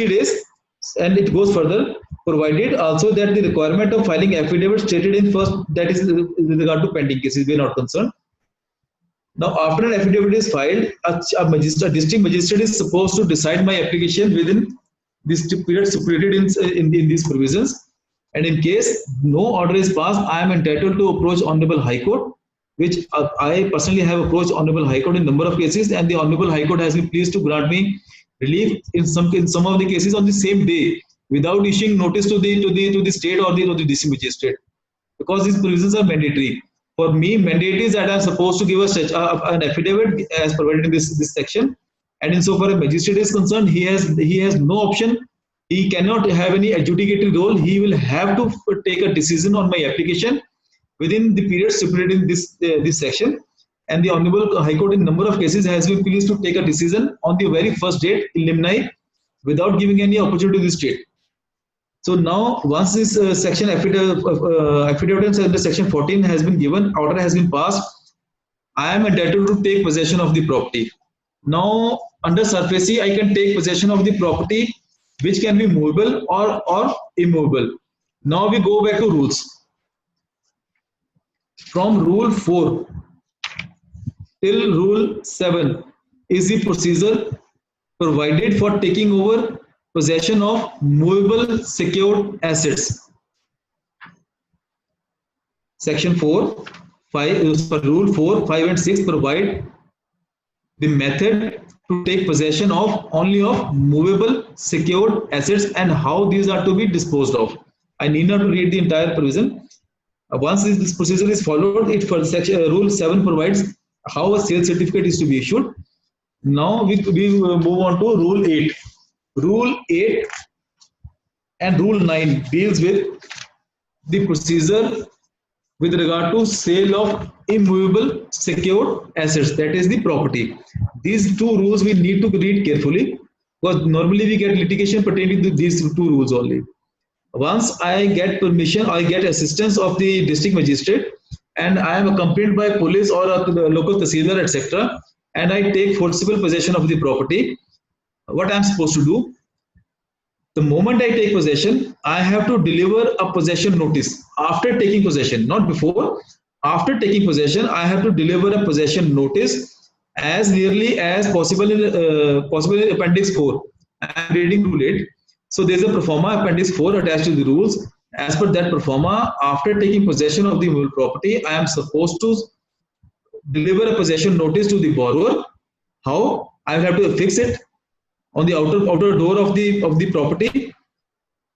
days, and it goes further, provided also that the requirement of filing affidavit stated in first, that is with regard to pending cases, we are not concerned. Now, after an affidavit is filed, a district magistrate is supposed to decide my application within this period stipulated in these provisions. And in case no order is passed, I am entitled to approach Honorable High Court, which I personally have approached Honorable High Court in number of cases, and the Honorable High Court has been pleased to grant me relief in some of the cases on the same day, without issuing notice to the state or the district magistrate, because these provisions are mandatory. For me, mandate is that I am supposed to give an affidavit as provided in this section, and insofar as magistrate is concerned, he has no option. He cannot have any adjudicatory role. He will have to take a decision on my application within the period stipulated in this section. And the Honorable High Court in number of cases has been pleased to take a decision on the very first date in limni without giving any opportunity to the state. So now, once this section affidavit under section 14 has been given, order has been passed, I am entitled to take possession of the property. Now, under SARFAESI, I can take possession of the property which can be movable or immovable. Now we go back to rules. From rule 4 till rule 7 is the procedure provided for taking over possession of movable secured assets. Section 4, 5, rule 4, 5 and 6 provide the method to take possession of only of movable secured assets and how these are to be disposed of. I need not read the entire provision. Once this procedure is followed, rule 7 provides how a sales certificate is to be issued. Now we move on to rule 8. Rule 8 and rule 9 deals with the procedure with regard to sale of immovable secured assets, that is the property. These two rules we need to read carefully, because normally we get litigation pertaining to these two rules only. Once I get permission, I get assistance of the district magistrate, and I am accompanied by police or the local tahsildar, etc., and I take forcible possession of the property. What I am supposed to do? The moment I take possession, I have to deliver a possession notice after taking possession, not before. After taking possession, I have to deliver a possession notice as nearly as possible in Appendix 4. I am reading rule 8. So there is a proforma Appendix 4 attached to the rules. As per that proforma, after taking possession of the movable property, I am supposed to deliver a possession notice to the borrower. How? I will have to affix it on the outer door of the property,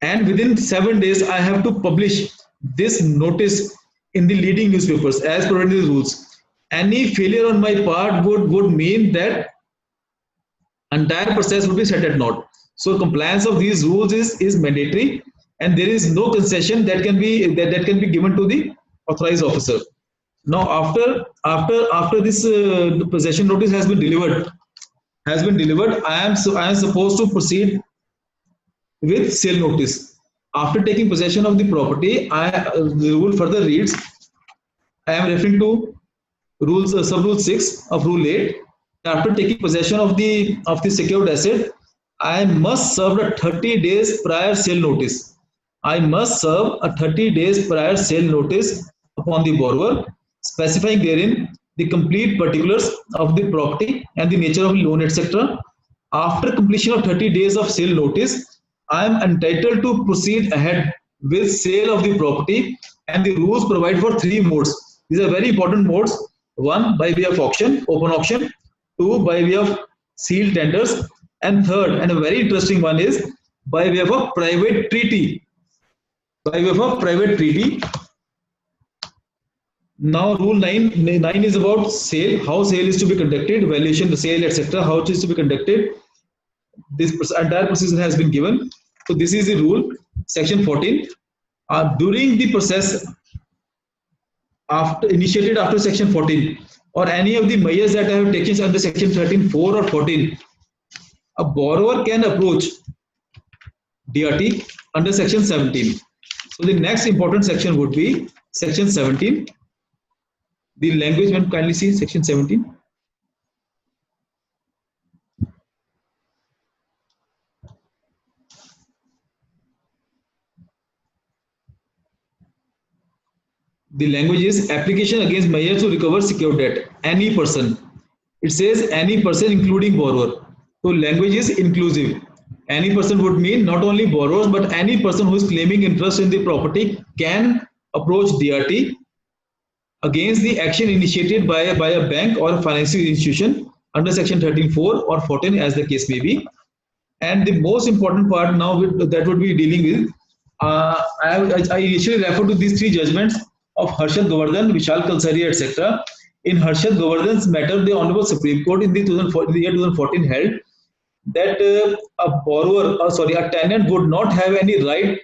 and within 7 days I have to publish this notice in the leading newspapers as per the rules. Any failure on my part would mean that entire process would be set at naught. So compliance of these rules is mandatory, and there is no concession that can be given to the authorized officer. Now after this possession notice has been delivered, I am supposed to proceed with sale notice. After taking possession of the property, the rule further reads, I am referring to rules sub rule 6 of rule 8. After taking possession of the secured asset, I must serve a 30 days prior sale notice. I must serve a 30 days prior sale notice upon the borrower, specifying therein the complete particulars of the property and the nature of loan, etc. After completion of 30 days of sale notice, I am entitled to proceed ahead with sale of the property, and the rules provide for 3 modes. These are very important modes. 1, by way of auction, open auction. 2, by way of sealed tenders. And 3rd, and a very interesting one, is by way of a private treaty. By way of a private treaty. Now rule 9 is about sale, how sale is to be conducted, valuation, the sale, etc., how it is to be conducted. This entire procedure has been given. So this is the rule, section 14. During the process initiated after section 14, or any of the measures that I have taken under section 13, 4 or 14, a borrower can approach DRT under section 17. So the next important section would be section 17. The language, one kindly see section 17. The language is application against measures to recover secured debt. Any person. It says any person including borrower. So language is inclusive. Any person would mean not only borrowers, but any person who is claiming interest in the property can approach DRT against the action initiated by a bank or a financial institution under section 13(4) or 14 as the case may be. And the most important part now that would be dealing with, I initially refer to these 3 judgments of Harshad Govardhan, Vishal Kalsaria, etc. In Harshad Govardhan's matter, the Honorable Supreme Court in the year 2014 held that a tenant would not have any right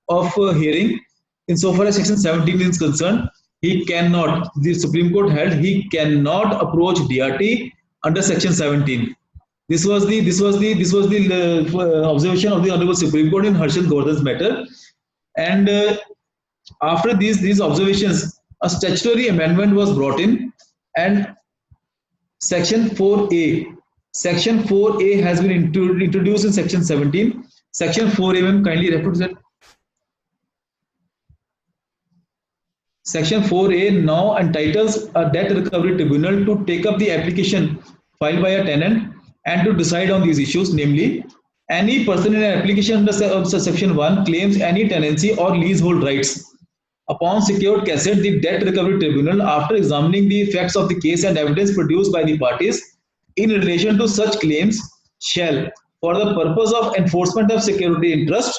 of hearing insofar as section 17 is concerned. He cannot, the Supreme Court held, he cannot approach DRT under section 17. This was the observation of the Honorable Supreme Court in Harshad Govardhan's matter. And after these observations, a statutory amendment was brought in, and section 4A has been introduced in section 17. Section 4A, kindly refer to that. Section 4A now entitles a debt recovery tribunal to take up the application filed by a tenant and to decide on these issues, namely, any person in an application under section 1 claims any tenancy or leasehold rights. Upon secured cassette, the debt recovery tribunal, after examining the facts of the case and evidence produced by the parties in relation to such claims, shall, for the purpose of enforcement of security interest,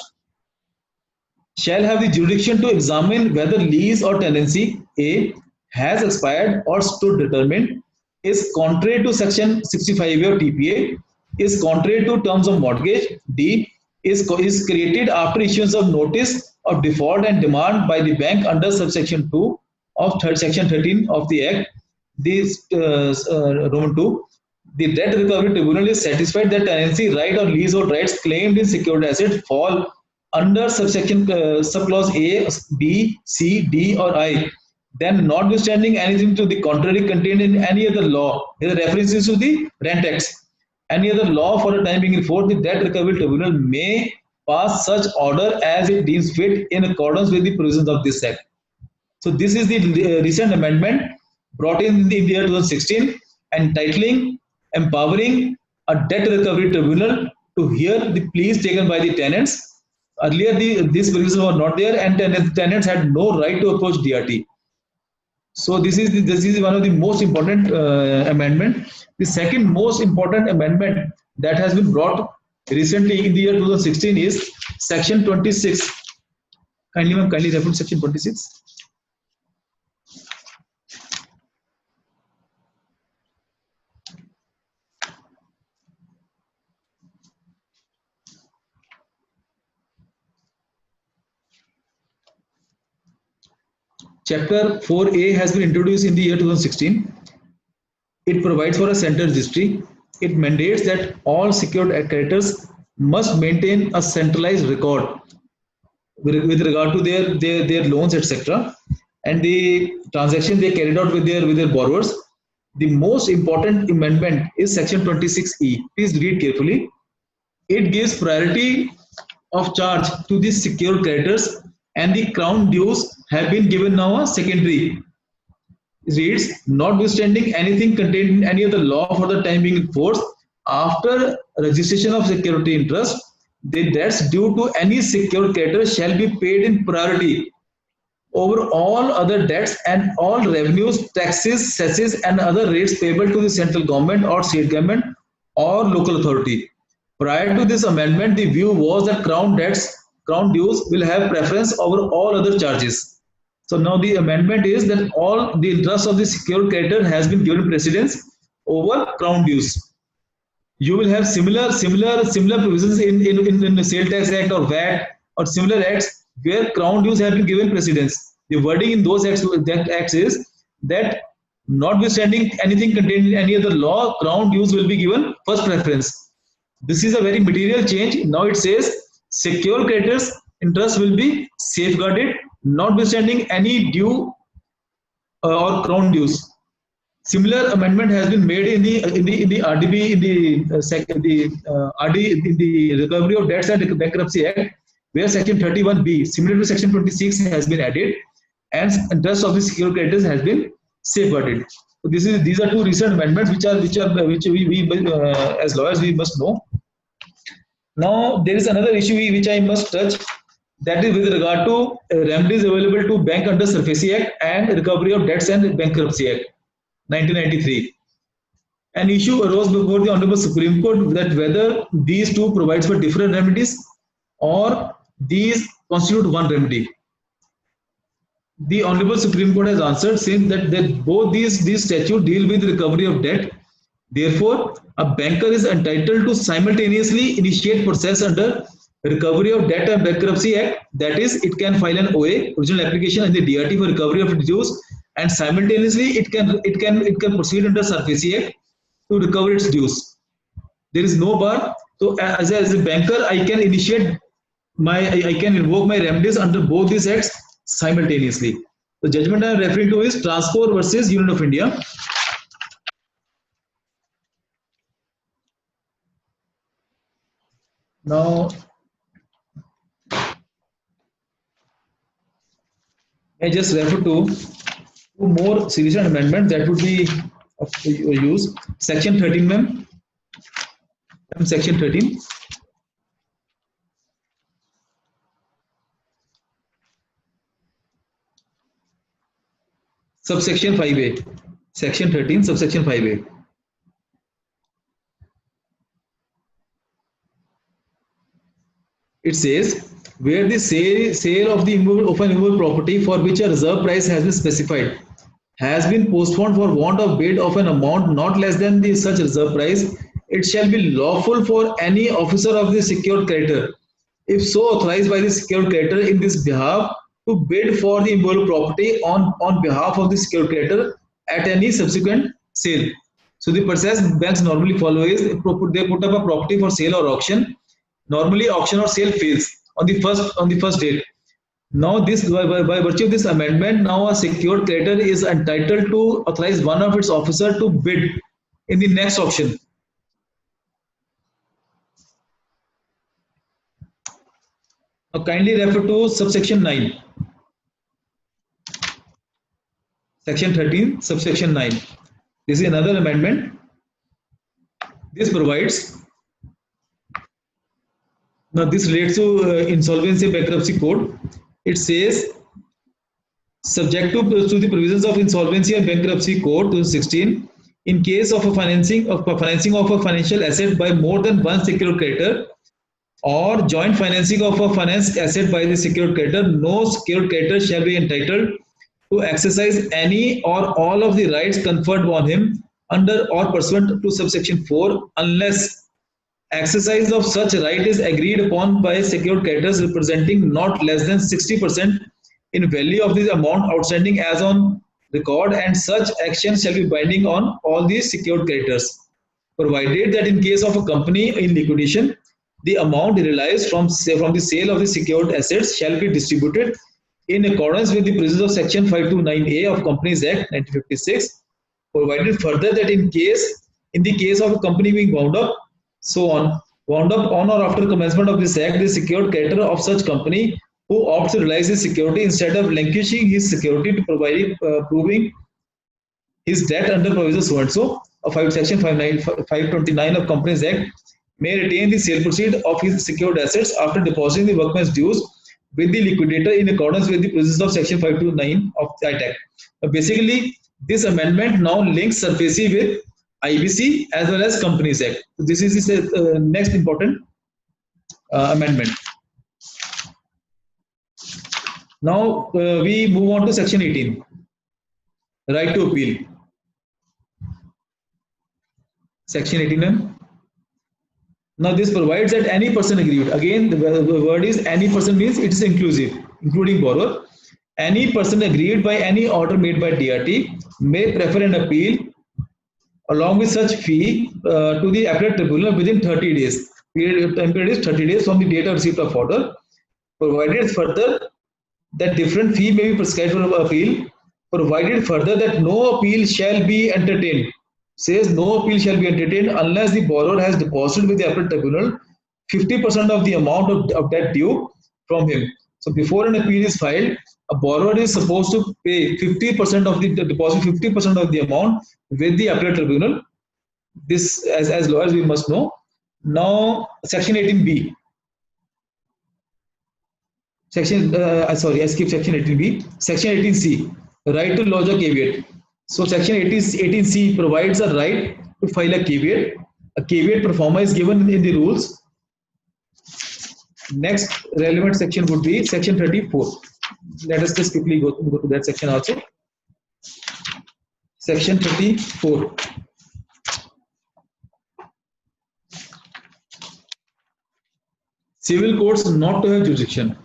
shall have the jurisdiction to examine whether lease or tenancy A has expired or stood determined, is contrary to section 65A of TPA, is contrary to terms of mortgage, D, is created after issuance of notice of default and demand by the bank under subsection 2 of section 13 of the Act, this Roman 2. The debt recovery tribunal is satisfied that tenancy right or leasehold rights claimed in secured asset fall under subsection subclause A, B, C, D, or I, then notwithstanding anything to the contrary contained in any other law, here references to the Rent Acts, any other law for a time being in force, the Debt Recovery Tribunal may pass such order as it deems fit in accordance with the provisions of this Act. So this is the recent amendment brought in the year 2016, entitling, empowering a debt recovery tribunal to hear the pleas taken by the tenants. Earlier, these provisions were not there, and the tenants had no right to approach DRT. So this is one of the most important amendment. The second most important amendment that has been brought recently in the year 2016 is Section 26. Kindly refer to Section 26. Chapter 4A has been introduced in the year 2016. It provides for a center registry. It mandates that all secured creditors must maintain a centralized record with regard to their loans, etc., and the transaction they carried out with their borrowers. The most important amendment is Section 26E. Please read carefully. It gives priority of charge to the secured creditors, and the crown dues have been given now a secondary. It reads, notwithstanding anything contained in any other law for the time being in force, after registration of security interest, the debts due to any secured creditor shall be paid in priority over all other debts and all revenues, taxes, cesses, and other rates payable to the central government or state government or local authority. Prior to this amendment, the view was that crown dues will have preference over all other charges. So now the amendment is that all the interest of the secured creditor has been given precedence over crown dues. You will have similar provisions in the Sale Tax Act or VAT or similar acts where crown dues have been given precedence. The wording in those acts is that notwithstanding anything contained in any other law, crown dues will be given first preference. This is a very material change. Now it says secure creditors' interest will be safeguarded, notwithstanding any due or crown dues. Similar amendment has been made in the RDB, in the Recovery of Debts and Bankruptcy Act, where Section 31B, similar to Section 26, has been added, and interest of the secured creditors has been safeguarded. So these are two recent amendments which we as lawyers we must know. Now there is another issue which I must touch, that is with regard to remedies available to bank under SARFAESI Act and Recovery of Debts and Bankruptcy Act 1993. An issue arose before the Honorable Supreme Court that whether these two provides for different remedies or these constitute one remedy. The Honorable Supreme Court has answered saying that both these statutes deal with recovery of debt. Therefore, a banker is entitled to simultaneously initiate process under Recovery of Debt and Bankruptcy Act. That is, it can file an OA, original application, in the DRT for recovery of dues, and simultaneously it can proceed under SARFAESI Act to recover its dues. There is no bar. So as a banker, I can invoke my remedies under both these acts simultaneously. The judgment I am referring to is Transcore versus Union of India. Now, I just refer to two more series and amendments that would be of use. Section 13, ma'am. Section 13. Subsection 5A. Section 13, subsection 5A. It says, where the sale of an immovable property for which a reserve price has been specified has been postponed for want of bid of an amount not less than the such reserve price, it shall be lawful for any officer of the secured creditor, if so authorized by the secured creditor in this behalf, to bid for the immovable property on behalf of the secured creditor at any subsequent sale. So the process banks normally follow is they put up a property for sale or auction. Normally auction or sale fails. on the first date. Now this by virtue of this amendment, now a secured creditor is entitled to authorize one of its officers to bid in the next auction. Now kindly refer to subsection 9. Section 13, subsection 9. This is another amendment. This provides, now this relates to insolvency and bankruptcy code. It says, subject to the provisions of insolvency and bankruptcy code 2016, in case of a financing of a financial asset by more than one secured creditor or joint financing of a financed asset by the secured creditor, no secured creditor shall be entitled to exercise any or all of the rights conferred on him under or pursuant to subsection 4 unless exercise of such right is agreed upon by secured creditors representing not less than 60% in value of the amount outstanding as on record, and such action shall be binding on all these secured creditors, provided that in case of a company in liquidation, the amount realized from the sale of the secured assets shall be distributed in accordance with the provisions of section 529A of Companies Act 1956, provided further that in the case of a company being wound up on or after commencement of this act, the secured creditor of such company who opts to realize his security instead of relinquishing his security to proving his debt under provisions so and so of section 529 of Companies Act may retain the sale proceed of his secured assets after depositing the workman's dues with the liquidator in accordance with the provisions of section 529 of that act. Basically, this amendment now links SARFAESI with IBC as well as Companies Act. So this is the next important amendment. Now we move on to section 18, right to appeal. Section 18. Now this provides that any person aggrieved, again the word is any person, means it is inclusive, including borrower. Any person aggrieved by any order made by DRT may prefer an appeal along with such fee to the appellate tribunal within 30 days. Time period is 30 days from the date of receipt of order, provided further that different fee may be prescribed for appeal, provided further that no appeal shall be entertained. Says no appeal shall be entertained unless the borrower has deposited with the appellate tribunal 50% of the amount of debt due from him. So before an appeal is filed, a borrower is supposed to pay 50% of the deposit, 50% of the amount with the appellate tribunal. This, as lawyers, we must know. Now, section 18B. I skipped section 18B. Section 18C, right to lodge a caveat. So section 18C provides a right to file a caveat. A caveat pro forma is given in the rules. Next relevant section would be section 34. Let us just quickly go to that section also. Section 34. Civil courts not to have jurisdiction.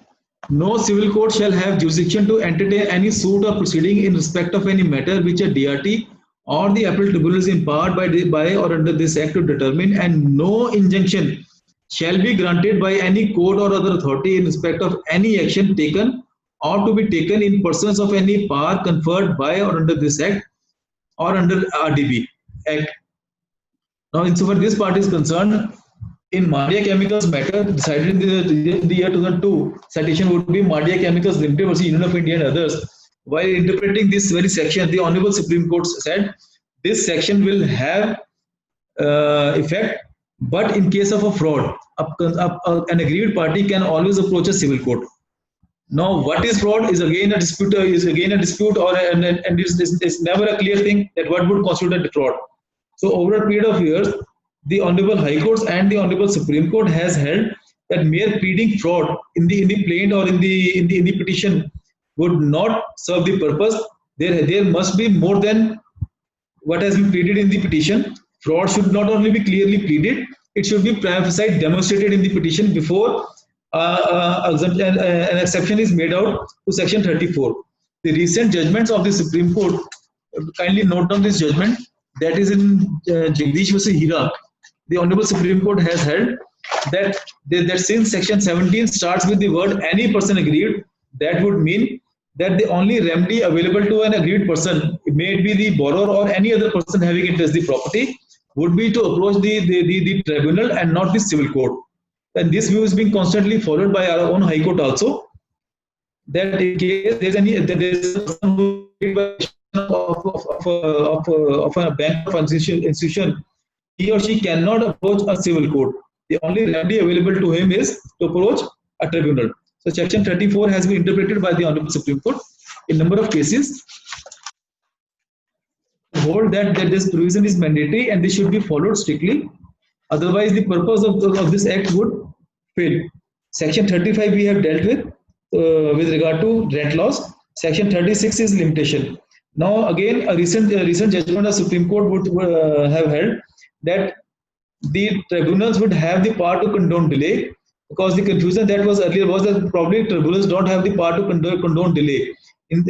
No civil court shall have jurisdiction to entertain any suit or proceeding in respect of any matter which a DRT or the appellate tribunal is empowered by or under this act to determine, and no injunction shall be granted by any court or other authority in respect of any action taken or to be taken in pursuance of any power conferred by or under this act or under RDB Act. Now, insofar this part is concerned, in Mardia Chemicals matter decided in the year 2002, citation would be Mardia Chemicals Limited versus Union of India and others. While interpreting this very section, the Honorable Supreme Court said this section will have effect, but in case of a fraud, an aggrieved party can always approach a civil court. Now, what is fraud is again a dispute, and it's never a clear thing that what would constitute a fraud. So, over a period of years, the Honorable High Courts and the Honorable Supreme Court has held that mere pleading fraud in the plaint or in the petition would not serve the purpose. There must be more than what has been pleaded in the petition. Fraud should not only be clearly pleaded, it should be prima facie demonstrated in the petition before an exception is made out to section 34. The recent judgments of the Supreme Court, kindly note down this judgment, that is in Jagdish versus Hira. The Honorable Supreme Court has held that since section 17 starts with the word any person agreed, that would mean that the only remedy available to an agreed person, it may be the borrower or any other person having interest in the property, would be to approach the tribunal and not the civil court. And this view is being constantly followed by our own High Court also, that in case there's any there's a person who of a bank or institution, he or she cannot approach a civil court. The only remedy available to him is to approach a tribunal. So section 34 has been interpreted by the Honorable Supreme Court in number of cases to hold that this provision is mandatory and this should be followed strictly. Otherwise, the purpose of this act would fail. Section 35 we have dealt with regard to rent laws. Section 36 is limitation. Now again, a recent judgment of Supreme Court would have held that the tribunals would have the power to condone delay, because the confusion that was earlier was that probably tribunals don't have the power to condone delay. In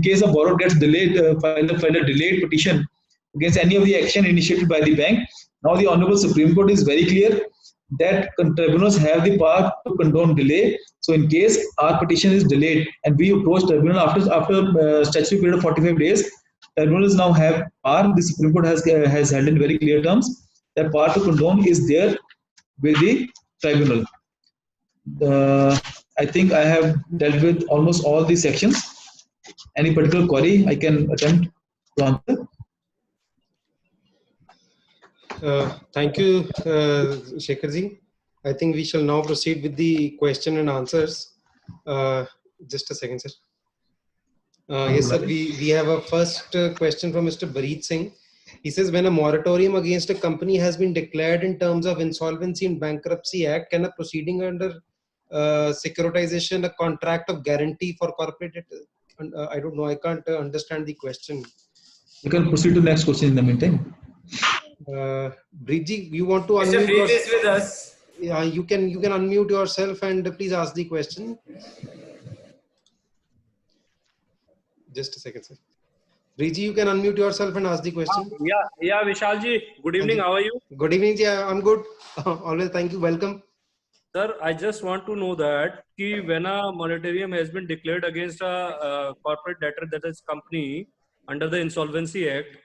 case a borrower gets delayed, file a delayed petition against any of the action initiated by the bank. Now the Honorable Supreme Court is very clear that tribunals have the power to condone delay. So in case our petition is delayed and we approach tribunal after statutory period of 45 days, tribunals now have power. The Supreme Court has held in very clear terms that power to condone is there with the tribunal. I think I have dealt with almost all the sections. Any particular query I can attempt to answer? Thank you, Shekharji. I think we shall now proceed with the question and answers. Just a second, sir. Yes, sir. We have a first question from Mr. Barit Singh. He says, when a moratorium against a company has been declared in terms of Insolvency and Bankruptcy Act, can a proceeding under securitization, a contract of guarantee for corporate? I don't know. I can't understand the question. You can proceed to the next question in the meantime. Briji, you want to Mr. unmute Preet is with us. Yeah, you can unmute yourself and please ask the question. Just a second, sir. Briji, you can unmute yourself and ask the question. Yeah, Vishalji. Good evening. How are you? Good evening. Yeah, I'm good. Always, thank you. Welcome. Sir, I just want to know that when a moratorium has been declared against a corporate debtor, that is company, under the Insolvency Act,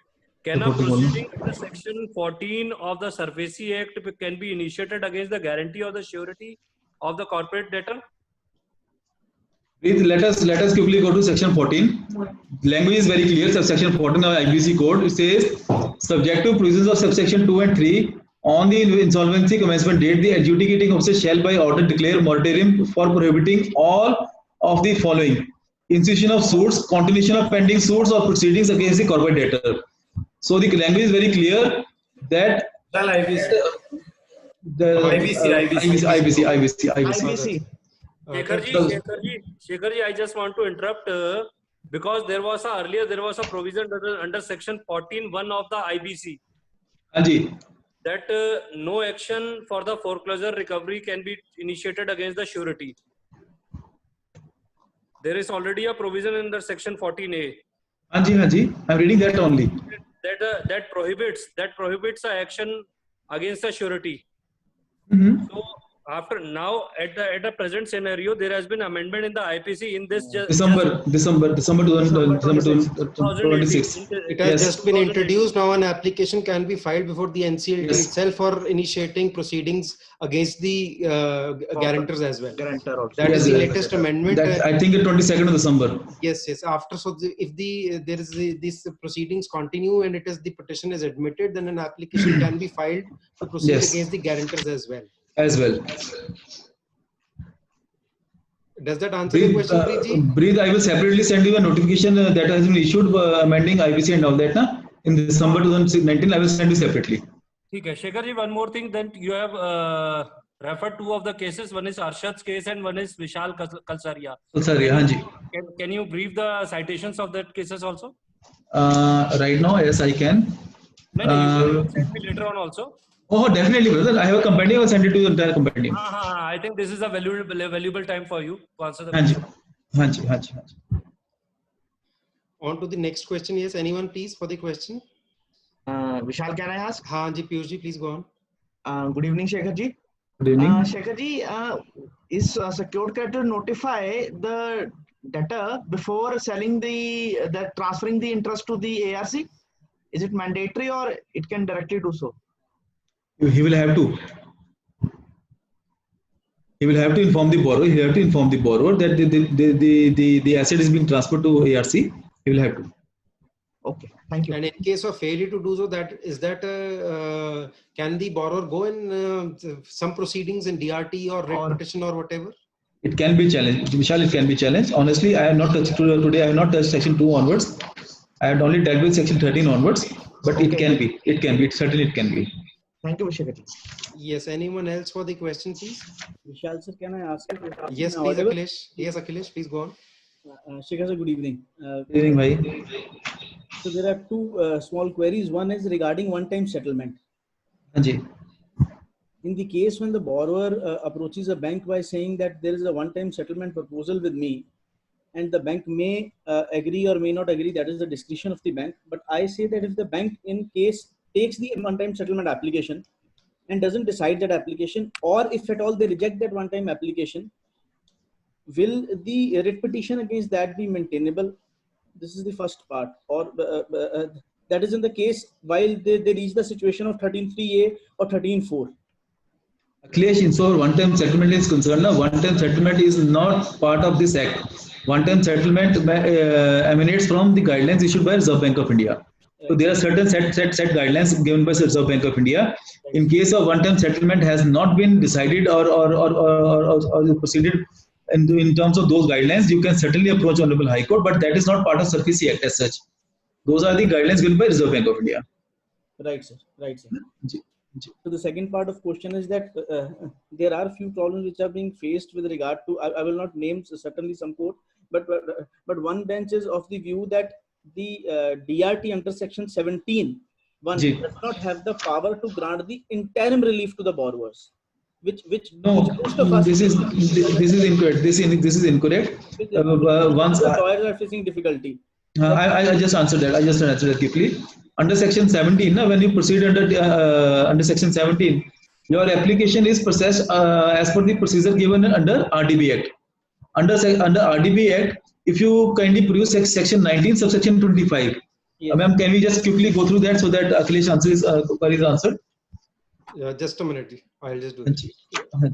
can a proceeding under section 14 of the SARFAESI Act can be initiated against the guarantee or the surety of the corporate debtor? Let us quickly go to section 14. Language is very clear. Section 14 of IBC code, it says, subject to provisions of subsection 2 and 3, on the insolvency commencement date, the adjudicating officer shall by order declare moratorium for prohibiting all of the following: institution of suits, continuation of pending suits or proceedings against the corporate debtor. So the language is very clear that IBC. Shekharji, I just want to interrupt because earlier there was a provision under section 14(1) of the IBC. Anji. That no action for the foreclosure recovery can be initiated against the surety. There is already a provision in the section 14A. Hanji, I'm reading that only. That prohibits a action against the surety. Mm-hmm. So after now, at the present scenario, there has been amendment in the IPC in this December 2026. It has just been introduced. Now an application can be filed before the NCLT itself for initiating proceedings against the guarantors as well. That is the latest amendment. I think the 22nd of December. Yes. After, so if these proceedings continue and the petition is admitted, then an application can be filed to proceed against the guarantors as well. Does that answer your question, Preet? I will separately send you a notification that has been issued amending IBC and all that. In December 2019, I will send you separately. Okay, Shekharji, one more thing. Then you have referred two of the cases. One is Arshad's case and one is Vishal Kalsaria. Can you brief the citations of that cases also? Right now, yes, I can. You can send me later on also. Oh, definitely, brother. I have a compendium. I will send it to the entire compendium. I think this is a valuable time for you to answer the question. Hanji. On to the next question. Yes, anyone please for the question? Vishal, can I ask? Hanji, Piyush ji, please go on. Good evening, Shekharji. Good evening. Shekharji, is secured creditor notify the debtor before selling the transferring the interest to the ARC? Is it mandatory or it can directly do so? He will have to. He will have to inform the borrower. He will have to inform the borrower that the asset is being transferred to ARC. He will have to. Okay, thank you. And in case of failure to do so, can the borrower go in some proceedings in DRT or writ petition or whatever? It can be challenged. Vishal, it can be challenged. Honestly, I have not touched today. I have not touched section 2 onwards. I have only dealt with section 13 onwards. But Okay. it can be. It can be. Certainly, it can be. Thank you, Shekharji. Yes. Anyone else for the question, please? Vishal sir, can I ask you a question? Yes, please, Akhilesh. Yes, Akhilesh, please go on. Shekhar sir, good evening. Good evening, bhai. So there are two small queries. One is regarding one-time settlement. Hanji. In the case when the borrower approaches a bank by saying that there is a one-time settlement proposal with me, and the bank may agree or may not agree, that is the discretion of the bank. But I say that if the bank in case takes the one-time settlement application and doesn't decide that application, or if at all they reject that one-time application, will the writ petition against that be maintainable? This is the first part. Or that is in the case while they reach the situation of 13.3a or 13.4. Akhilesh, insofar one-time settlement is concerned, one-time settlement is not part of this act. One-time settlement emanates from the guidelines issued by Reserve Bank of India. So there are certain set guidelines given by Reserve Bank of India. In case of one-time settlement has not been decided or proceeded in terms of those guidelines, you can certainly approach Honorable High Court, but that is not part of SARFAESI Act as such. Those are the guidelines given by Reserve Bank of India. Right, sir. Right, sir. So the second part of question is that there are few problems which are being faced with regard to, I will not name certainly some court, but one bench is of the view that the DRT under section 17 does not have the power to grant the interim relief to the borrowers. Which most of us this is incorrect. This is incorrect. Once the lawyers are facing difficulty. I just answered that. I just answered that quickly. Under section 17, when you proceed under section 17, your application is processed as per the procedure given under RDB Act. Under RDB Act, if you kindly produce section 19, subsection 25. Yes. Ma'am, can we just quickly go through that so that Akhilesh query is answered? Just a minute. I'll just do that.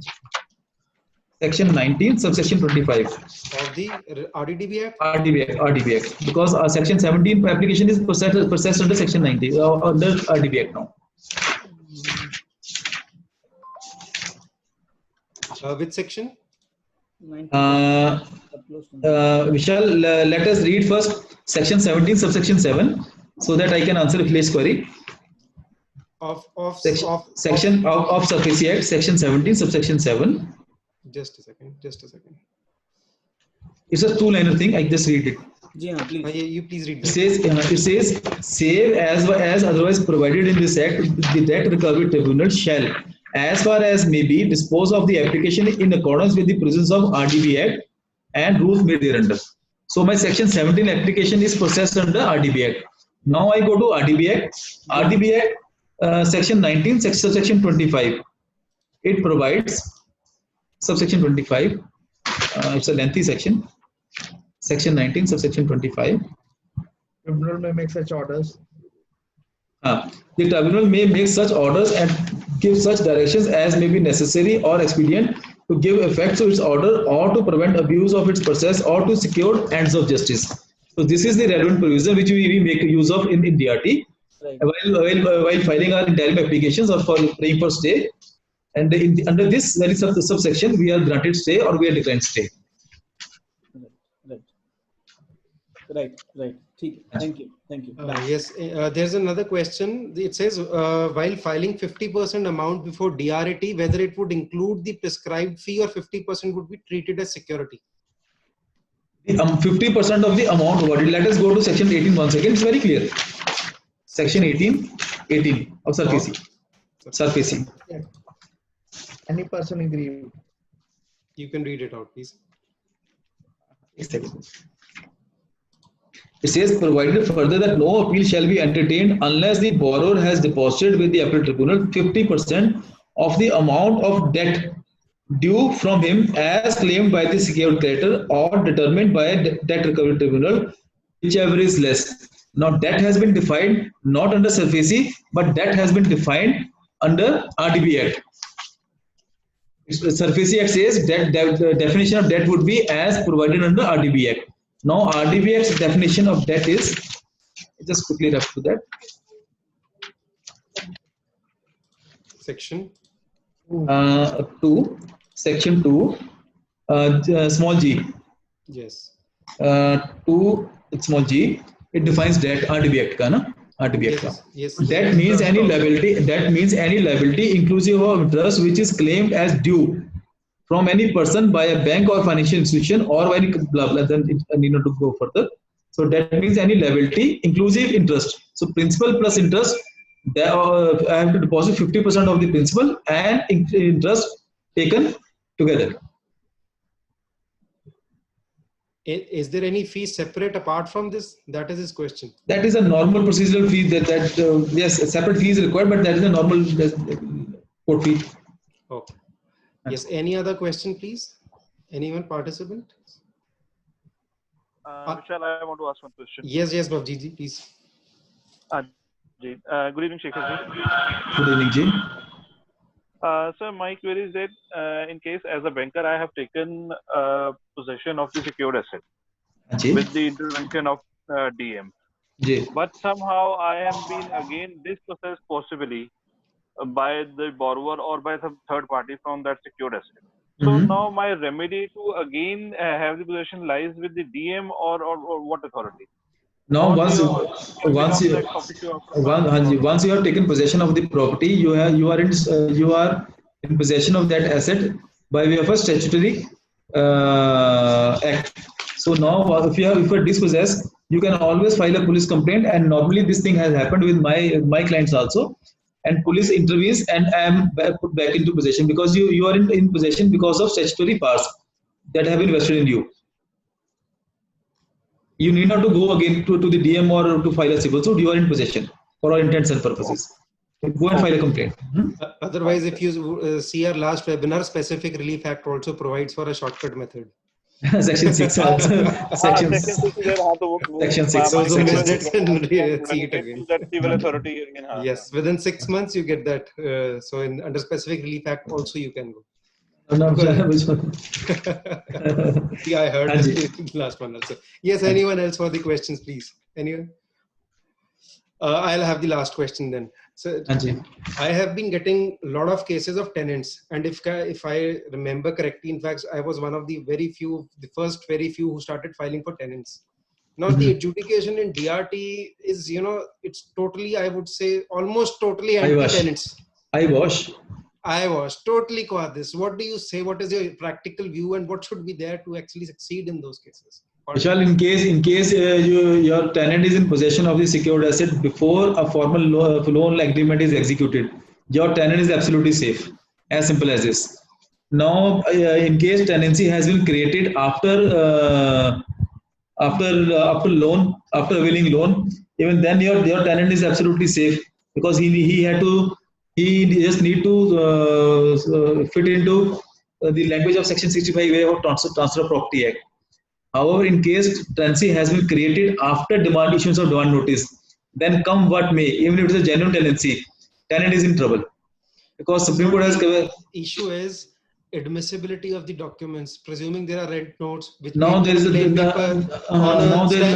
Section 19, subsection 25. Of the RDB Act? RDB Act. Because section 17 application is processed under section 19, under RDB Act now. Which section? Vishal, let us read first section 17, subsection 7, so that I can answer Akhilesh's query. Of SARFAESI Act, section 17, subsection 7. Just a second. It's a two-liner thing. I just read it. Yeah, please. You please read that. It says, save as otherwise provided in this act, the debt recovery tribunal shall, as far as may be, dispose of the application in accordance with the provisions of RDB Act and rules made thereunder. So my section 17 application is processed under RDB Act. Now I go to RDB Act. RDB Act, section 19, section 25. It provides, subsection 25, it's a lengthy section. Section 19, subsection 25. Tribunal may make such orders. The tribunal may make such orders and give such directions as may be necessary or expedient to give effect to its order or to prevent abuse of its process or to secure ends of justice. So this is the relevant provision which we make use of in DRT. Right. While filing our interim applications or for praying for stay. And under this very subsection, we are granted stay or we are declined stay. Right. Thank you. Yes, there's another question. It says, while filing 50% amount before DRT, whether it would include the prescribed fee or 50% would be treated as security. 50% of the amount awarded. Let us go to section 18 once again. It's very clear. Section 18 of SARFAESI. Yeah. Any person aggrieved. You can read it out, please. It says, provided further that no appeal shall be entertained unless the borrower has deposited with the appellate tribunal 50% of the amount of debt due from him as claimed by the secured creditor or determined by a debt recovery tribunal, whichever is less. Now, debt has been defined not under SARFAESI, but debt has been defined under RDB Act. SARFAESI Act says that the definition of debt would be as provided under RDB Act. Now, RDB Act's definition of debt is, just quickly refer to that. Section 2, section 2, small g. Yes. 2 small g. It defines debt. RDB Act ka na? RDB Act. Yes. Yes. That means any liability. That means any liability inclusive of interest which is claimed as due from any person by a bank or financial institution or by any blah blah. Then I need not to go further. So that means any liability inclusive interest. So principal plus interest. I have to deposit 50% of the principal and interest taken together. Is there any fee separate apart from this? That is his question. That is a normal procedural fee. Yes, a separate fee is required, but that is a normal court fee. Okay. Yes. Any other question, please? Anyone participant? Vishal, I want to ask one question. Yes, Bhavji, please. Good evening, Shekhar ji. Good evening, Ji. Sir, my query is that in case as a banker I have taken possession of the secured asset with the intervention of DM, but somehow I am being again dispossessed possibly by the borrower or by some third party from that secured asset. So now my remedy to again have the possession lies with the DM or what authority? Now once you have taken possession of the property, you are in possession of that asset by way of a statutory act. So now if you are dispossessed, you can always file a police complaint, and normally this thing has happened with my clients also, and police intervenes and I am put back into possession because you are in possession because of statutory powers that have been vested in you. You need not to go again to the DM or to file a civil suit. You are in possession for all intents and purposes. Go and file a complaint. Otherwise, if you see our last webinar, Specific Relief Act also provides for a shortcut method. Section 6 also. Section 6. Also missed it and see it again. Yes, within 6 months you get that. So under Specific Relief Act also you can go. No, yeah, I heard the last one also. Yes, anyone else for the questions, please? Anyone? I'll have the last question then. So I have been getting a lot of cases of tenants, and if I remember correctly, in fact, I was one of the first very few who started filing for tenants. Now the adjudication in DRT is, it's totally, I would say, almost totally anti-tenants. I was totally got this. What do you say? What is your practical view, and what should be there to actually succeed in those cases? Vishal, in case your tenant is in possession of the secured asset before a formal loan agreement is executed, your tenant is absolutely safe. As simple as this. Now, in case tenancy has been created after availing loan, even then your tenant is absolutely safe because he just need to fit into the language of Section 65A of Transfer of Property Act. However, in case tenancy has been created after issuance of demand notice, then come what may, even if it is a genuine tenancy, tenant is in trouble because Supreme Court has covered. Issue is admissibility of the documents, presuming there are rent notes, which now there is a stamp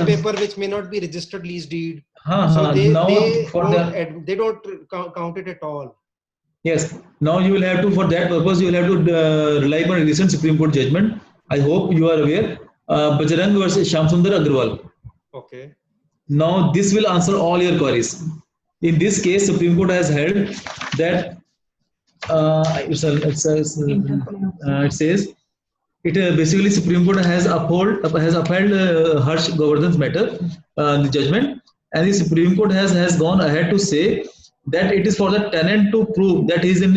paper which may not be registered lease deed. So they don't count it at all. Yes. Now you will have to, for that purpose, you will have to rely on a recent Supreme Court judgment. I hope you are aware. Bajrang versus Shamsundar Agrawal. Okay. Now this will answer all your queries. In this case, Supreme Court has held that basically Supreme Court has upheld Harsh Govardhan's matter, the judgment, and the Supreme Court has gone ahead to say that it is for the tenant to prove that he's a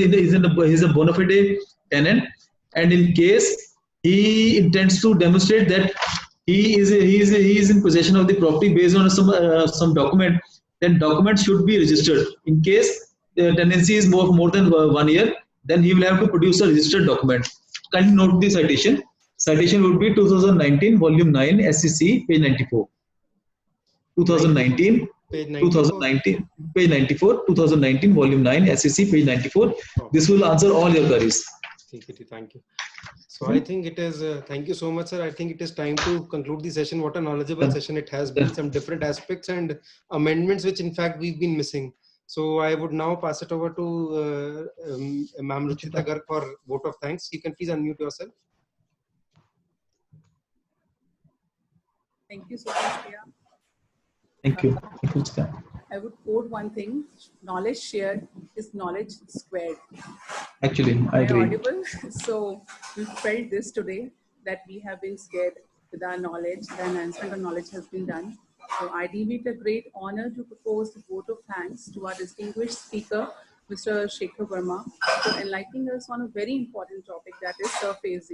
bona fide tenant, and in case he intends to demonstrate that he is in possession of the property based on some document, then document should be registered. In case the tenancy is more than 1 year, then he will have to produce a registered document. Kindly note the citation. Citation would be 2019 volume 9 SEC page 94. 2019 page 94. Page 94, 2019 volume 9 SEC page 94. This will answer all your queries. Thank you. So I think it is, thank you so much, sir. I think it is time to conclude the session. What a knowledgeable session it has been, some different aspects and amendments, which in fact we've been missing. So I would now pass it over to Ma'am Ruchita Garg for vote of thanks. You can please unmute yourself. Thank you so much, Priya. Thank you. I would quote one thing: knowledge shared is knowledge squared. Actually, I agree. Audible? So we felt this today, that we have been scared with our knowledge. The enhancement of knowledge has been done. So I deem it a great honor to propose the vote of thanks to our distinguished speaker, Mr. Shekhar Verma, for enlightening us on a very important topic, that is SURF-AZ,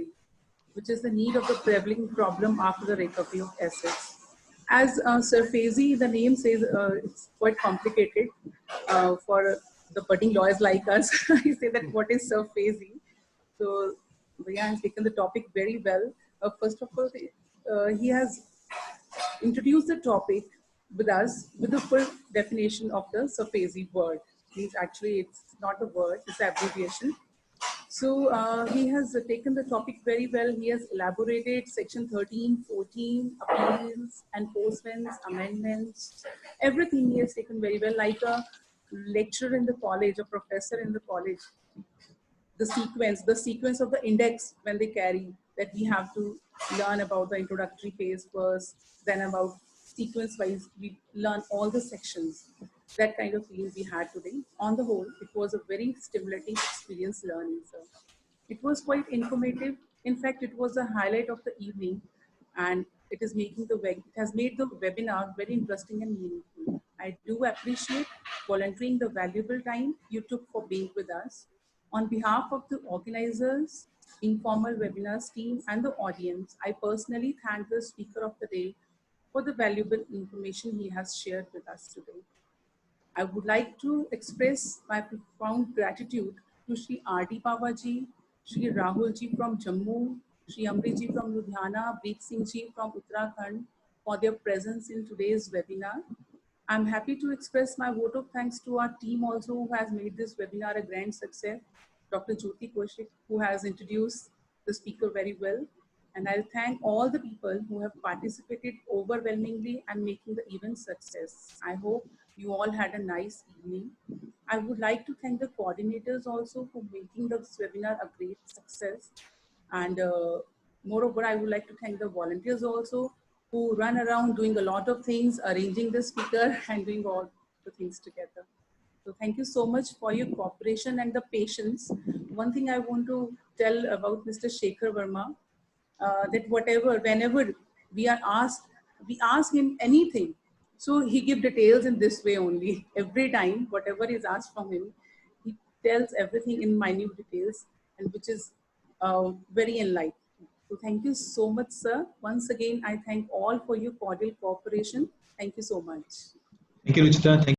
which is the need of the prevailing problem after the recovery of assets. As SURF-AZ, the name says, it's quite complicated for the budding lawyers like us. I say that what is SURF-AZ? So Bhaiya has taken the topic very well. First of all, he has introduced the topic with us with the full definition of the SURF-AZ word. Actually, it's not a word, it's an abbreviation. So he has taken the topic very well. He has elaborated section 13, 14, appeals, enforcements, amendments, everything he has taken very well, like a lecturer in the college, a professor in the college. The sequence of the index when they carry, that we have to learn about the introductory phase first, then about sequence wise, we learn all the sections. That kind of feeling we had today. On the whole, it was a very stimulating experience learning, sir. It was quite informative. In fact, it was a highlight of the evening, and it has made the webinar very interesting and meaningful. I do appreciate volunteering the valuable time you took for being with us. On behalf of the organizers, informal webinars team, and the audience, I personally thank the speaker of the day for the valuable information he has shared with us today. I would like to express my profound gratitude to Shri R.D. Babaji, Shri Rahul ji from Jammu, Shri Amrit ji from Ludhiana, Breek Singh ji from Uttarakhand for their presence in today's webinar. I'm happy to express my vote of thanks to our team also, who has made this webinar a grand success. Dr. Jyoti Kaushik, who has introduced the speaker very well. And I'll thank all the people who have participated overwhelmingly and making the event success. I hope you all had a nice evening. I would like to thank the coordinators also for making this webinar a great success. And moreover, I would like to thank the volunteers also, who run around doing a lot of things, arranging the speaker and doing all the things together. So thank you so much for your cooperation and the patience. One thing I want to tell about Mr. Shekhar Verma, that whenever we are asked, we ask him anything. So he gives details in this way only. Every time, whatever is asked from him, he tells everything in minute details, and which is very enlightening. So thank you so much, sir. Once again, I thank all for your cordial cooperation. Thank you so much. Thank you, Ruchita.